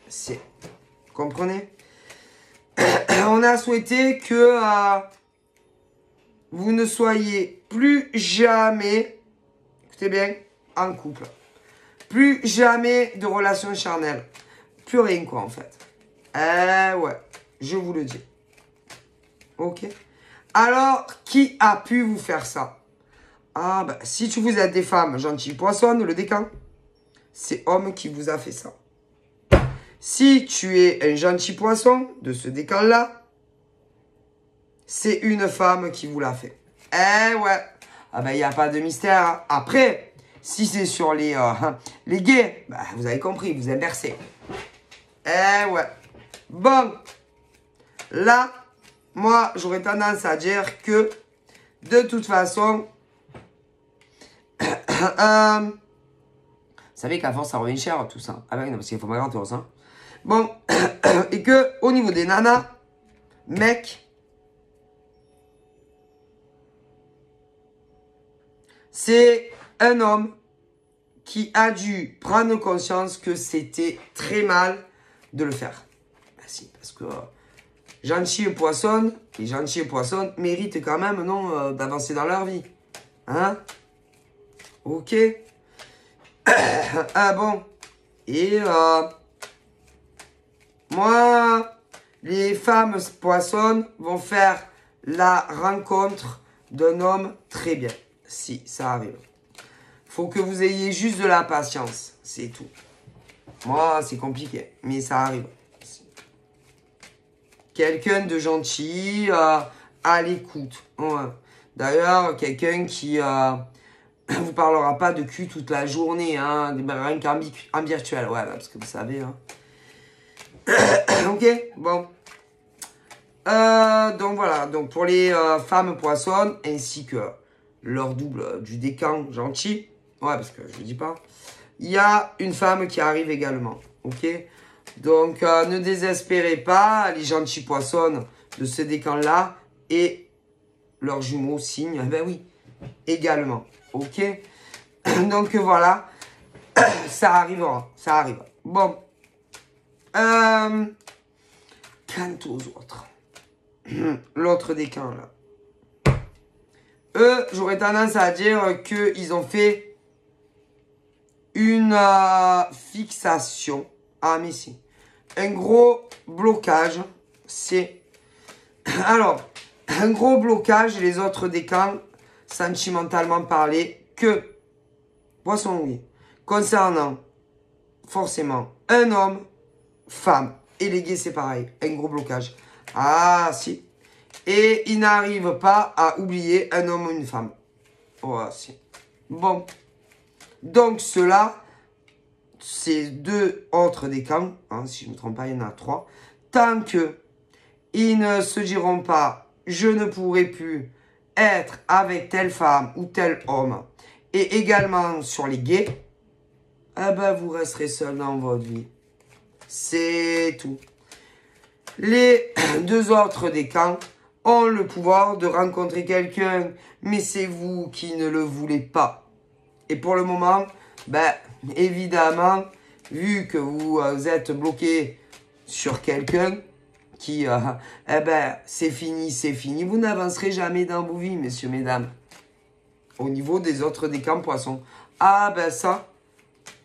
C'est. Comprenez? On a souhaité que vous ne soyez plus jamais, écoutez bien, en couple. Plus jamais de relations charnelles. Plus rien quoi en fait. Ouais, je vous le dis. Ok. Alors, qui a pu vous faire ça? Ah, bah, si vous êtes des femmes gentilles poissonnes, le décan, c'est homme qui vous a fait ça. Si tu es un gentil poisson de ce décan-là, c'est une femme qui vous l'a fait. Ouais. Ah ben, il n'y a pas de mystère. Après, si c'est sur les gays, bah, vous avez compris, vous inversez. Ouais. Bon. Là, moi, j'aurais tendance à dire que, de toute façon, vous savez qu'à force, ça revient cher, tout ça. Ah ben non, parce qu'il faut pas grand-chose, hein. Bon, et que au niveau des nanas, mec, c'est un homme qui a dû prendre conscience que c'était très mal de le faire. Ben si, parce que gentil et poissonne, les gentils et poissonnes méritent quand même, non, d'avancer dans leur vie. Hein? Ok. Ah bon. Et moi, les femmes poissonnes vont faire la rencontre d'un homme très bien. Si, ça arrive. Faut que vous ayez juste de la patience. C'est tout. Moi, c'est compliqué, mais ça arrive. Quelqu'un de gentil, à l'écoute. Ouais. D'ailleurs, quelqu'un qui vous parlera pas de cul toute la journée, hein, rien qu'en virtuel, ouais, parce que vous savez. Hein. Ok, bon. Donc voilà, donc pour les femmes poissons, ainsi que leur double du décan gentil, ouais, parce que je ne dis pas, il y a une femme qui arrive également, ok. Donc ne désespérez pas, les gentils poissons de ce décan-là, et leurs jumeaux signes, ben oui, également, ok. Donc voilà, ça arrivera, ça arrive. Bon, quant aux autres, l'autre décan là. Eux, j'aurais tendance à dire qu'ils ont fait une fixation. Ah, mais si. Un gros blocage, c'est... Alors, un gros blocage, les autres décans, sentimentalement parlé, que poisson oui, concernant forcément un homme, femme, et les gays c'est pareil, un gros blocage. Ah si. Et ils n'arrivent pas à oublier un homme ou une femme. Oh si. Bon. Donc cela, ces deux autres décans, hein, si je ne me trompe pas, il y en a 3, tant que ils ne se diront pas je ne pourrai plus être avec telle femme ou tel homme, et également sur les gays, eh ben vous resterez seul dans votre vie. C'est tout. Les deux autres décans ont le pouvoir de rencontrer quelqu'un, mais c'est vous qui ne le voulez pas. Et pour le moment, ben, évidemment, vu que vous êtes bloqué sur quelqu'un qui, eh ben, c'est fini, vous n'avancerez jamais dans vos vies, messieurs, mesdames. Au niveau des autres décans poissons. Ah ben ça,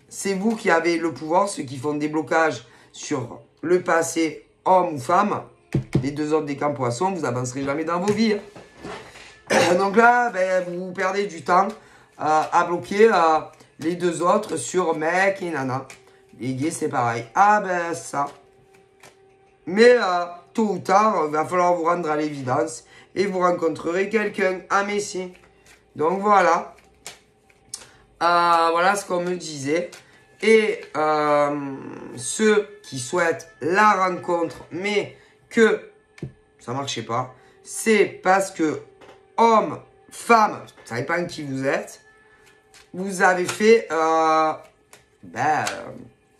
c'est vous qui avez le pouvoir, ceux qui font des blocages sur le passé, homme ou femme. Les deux autres décans poissons, vous avancerez jamais dans vos vies. Donc là, ben, vous perdez du temps à bloquer les deux autres sur mec et nana. Les gays, c'est pareil. Ah ben ça. Mais tôt ou tard, il va falloir vous rendre à l'évidence et vous rencontrerez quelqu'un à Messi. Donc voilà. Voilà ce qu'on me disait. Et ceux qui souhaitent la rencontre, mais que ça ne marchait pas, c'est parce que homme, femme, vous ne savez pas qui vous êtes, vous avez fait un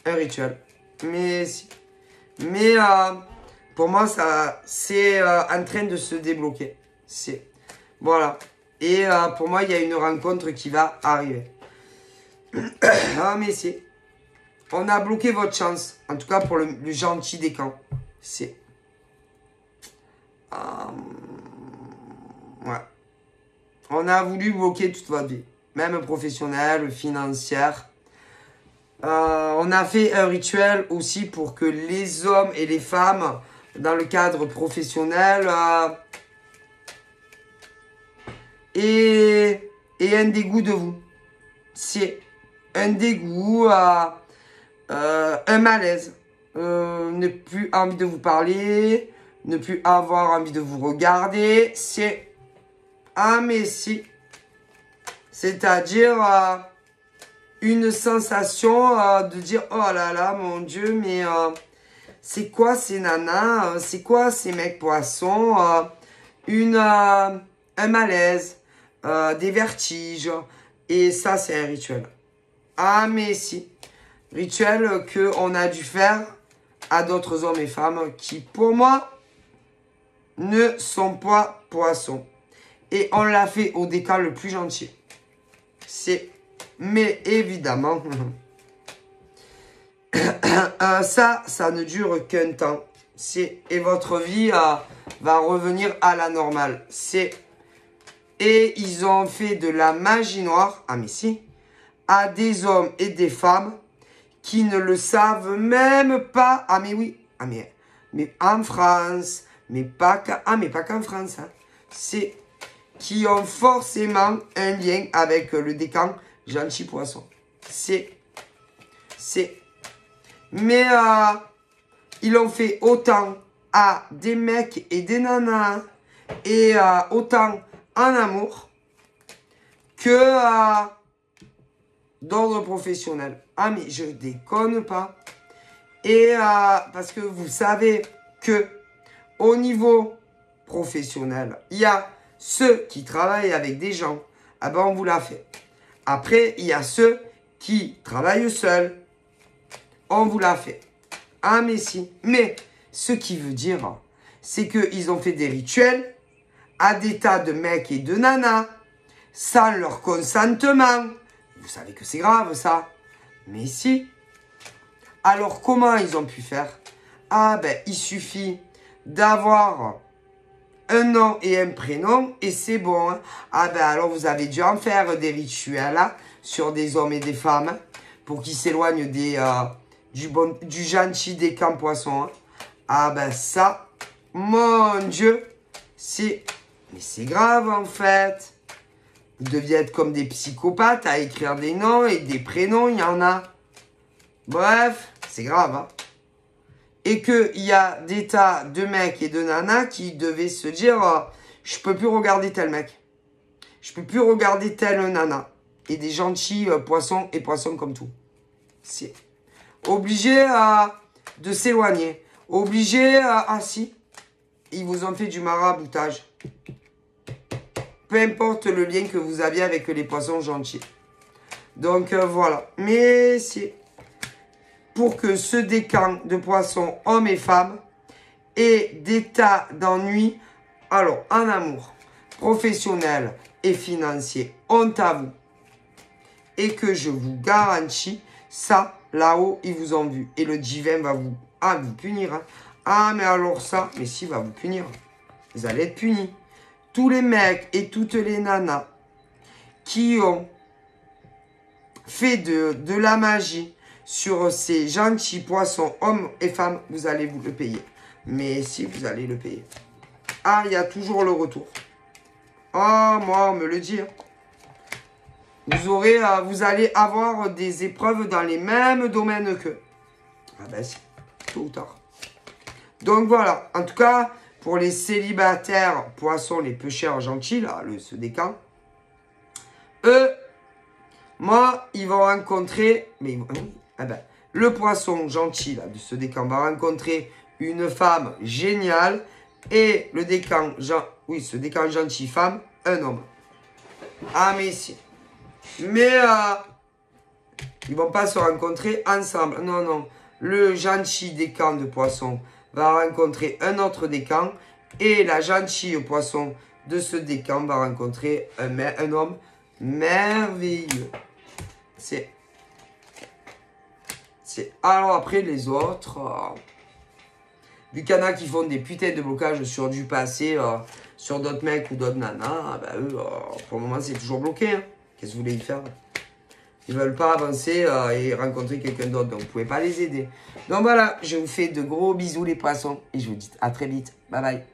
rituel. Mais si. Mais pour moi, ça c'est en train de se débloquer. C'est voilà. Et pour moi, il y a une rencontre qui va arriver. Ah, mais c'est... On a bloqué votre chance. En tout cas, pour le gentil décan. C'est... ouais. On a voulu bloquer toute votre vie. Même professionnelle, financière. On a fait un rituel aussi pour que les hommes et les femmes, dans le cadre professionnel, aient un dégoût de vous. C'est un dégoût, un malaise, ne plus envie de vous parler, ne plus avoir envie de vous regarder, c'est un messie. C'est-à-dire une sensation de dire oh là là mon Dieu, mais c'est quoi ces nanas, c'est quoi ces mecs poissons, un malaise, des vertiges, et ça c'est un rituel. Ah mais si, rituel qu'on a dû faire à d'autres hommes et femmes qui pour moi ne sont pas poissons. Et on l'a fait au décan le plus gentil. C'est, mais évidemment, ça ne dure qu'un temps. Et votre vie va revenir à la normale. Et ils ont fait de la magie noire, ah mais si, à des hommes et des femmes qui ne le savent même pas. Ah mais oui, ah mais en France, mais pas qu'en France. Hein. C'est qui ont forcément un lien avec le décan gentil poisson. Mais ils l'ont fait autant à des mecs et des nanas et autant en amour que d'ordre professionnel. Ah mais je déconne pas. Et parce que vous savez que au niveau professionnel, il y a ceux qui travaillent avec des gens. Ah ben on vous l'a fait. Après, il y a ceux qui travaillent seuls. On vous l'a fait. Ah mais si. Mais ce qui veut dire, c'est qu'ils ont fait des rituels à des tas de mecs et de nanas sans leur consentement. Vous savez que c'est grave ça. Mais si. Alors comment ils ont pu faire? Ah ben il suffit d'avoir un nom et un prénom et c'est bon. Hein. Ah ben alors vous avez dû en faire des rituels là, sur des hommes et des femmes pour qu'ils s'éloignent du gentil des camps poissons. Hein. Ah ben ça, mon Dieu, mais c'est grave en fait. Vous deviez être comme des psychopathes à écrire des noms et des prénoms, il y en a. Bref, c'est grave. Hein. Et qu'il y a des tas de mecs et de nanas qui devaient se dire je peux plus regarder tel mec. Je peux plus regarder tel nana. Et des gentils poissons et poissons comme tout. C'est obligé de s'éloigner. Obligé ah si. Ils vous ont fait du maraboutage. Peu importe le lien que vous aviez avec les poissons gentils. Donc voilà. Mais si. Pour que ce décan de poissons, hommes et femmes, ait des tas d'ennuis, alors en amour, professionnel et financier, honte à vous. Et que je vous garantis, ça, là-haut, ils vous ont vu. Et le divin va vous punir. Hein. Ah, mais alors ça, mais si, va vous punir. Vous allez être punis. Tous les mecs et toutes les nanas qui ont fait de la magie sur ces gentils poissons, hommes et femmes, vous allez vous le payer. Mais si, vous allez le payer. Ah, il y a toujours le retour. Oh, moi, on me le dit. Vous allez avoir des épreuves dans les mêmes domaines qu'eux. Ah ben si, tôt ou tard. Donc voilà, en tout cas, pour les célibataires poissons les peu chers gentils, là, ce décan, eux, moi, ils vont rencontrer, mais ah ben, le poisson gentil là, de ce décan va rencontrer une femme géniale et le décan, ce décan gentil femme, un homme. Ah mais si. Mais ils vont pas se rencontrer ensemble. Non, non. Le gentil décan de poisson va rencontrer un autre décan et la gentille poisson de ce décan va rencontrer un homme merveilleux. Alors après les autres, vu qu'il y en a qui font des putains de blocages sur du passé, sur d'autres mecs ou d'autres nanas, ben eux, pour le moment c'est toujours bloqué. Hein. Qu'est-ce que vous voulez y faire? Ils veulent pas avancer et rencontrer quelqu'un d'autre, donc vous pouvez pas les aider. Donc voilà, je vous fais de gros bisous les poissons et je vous dis à très vite. Bye bye.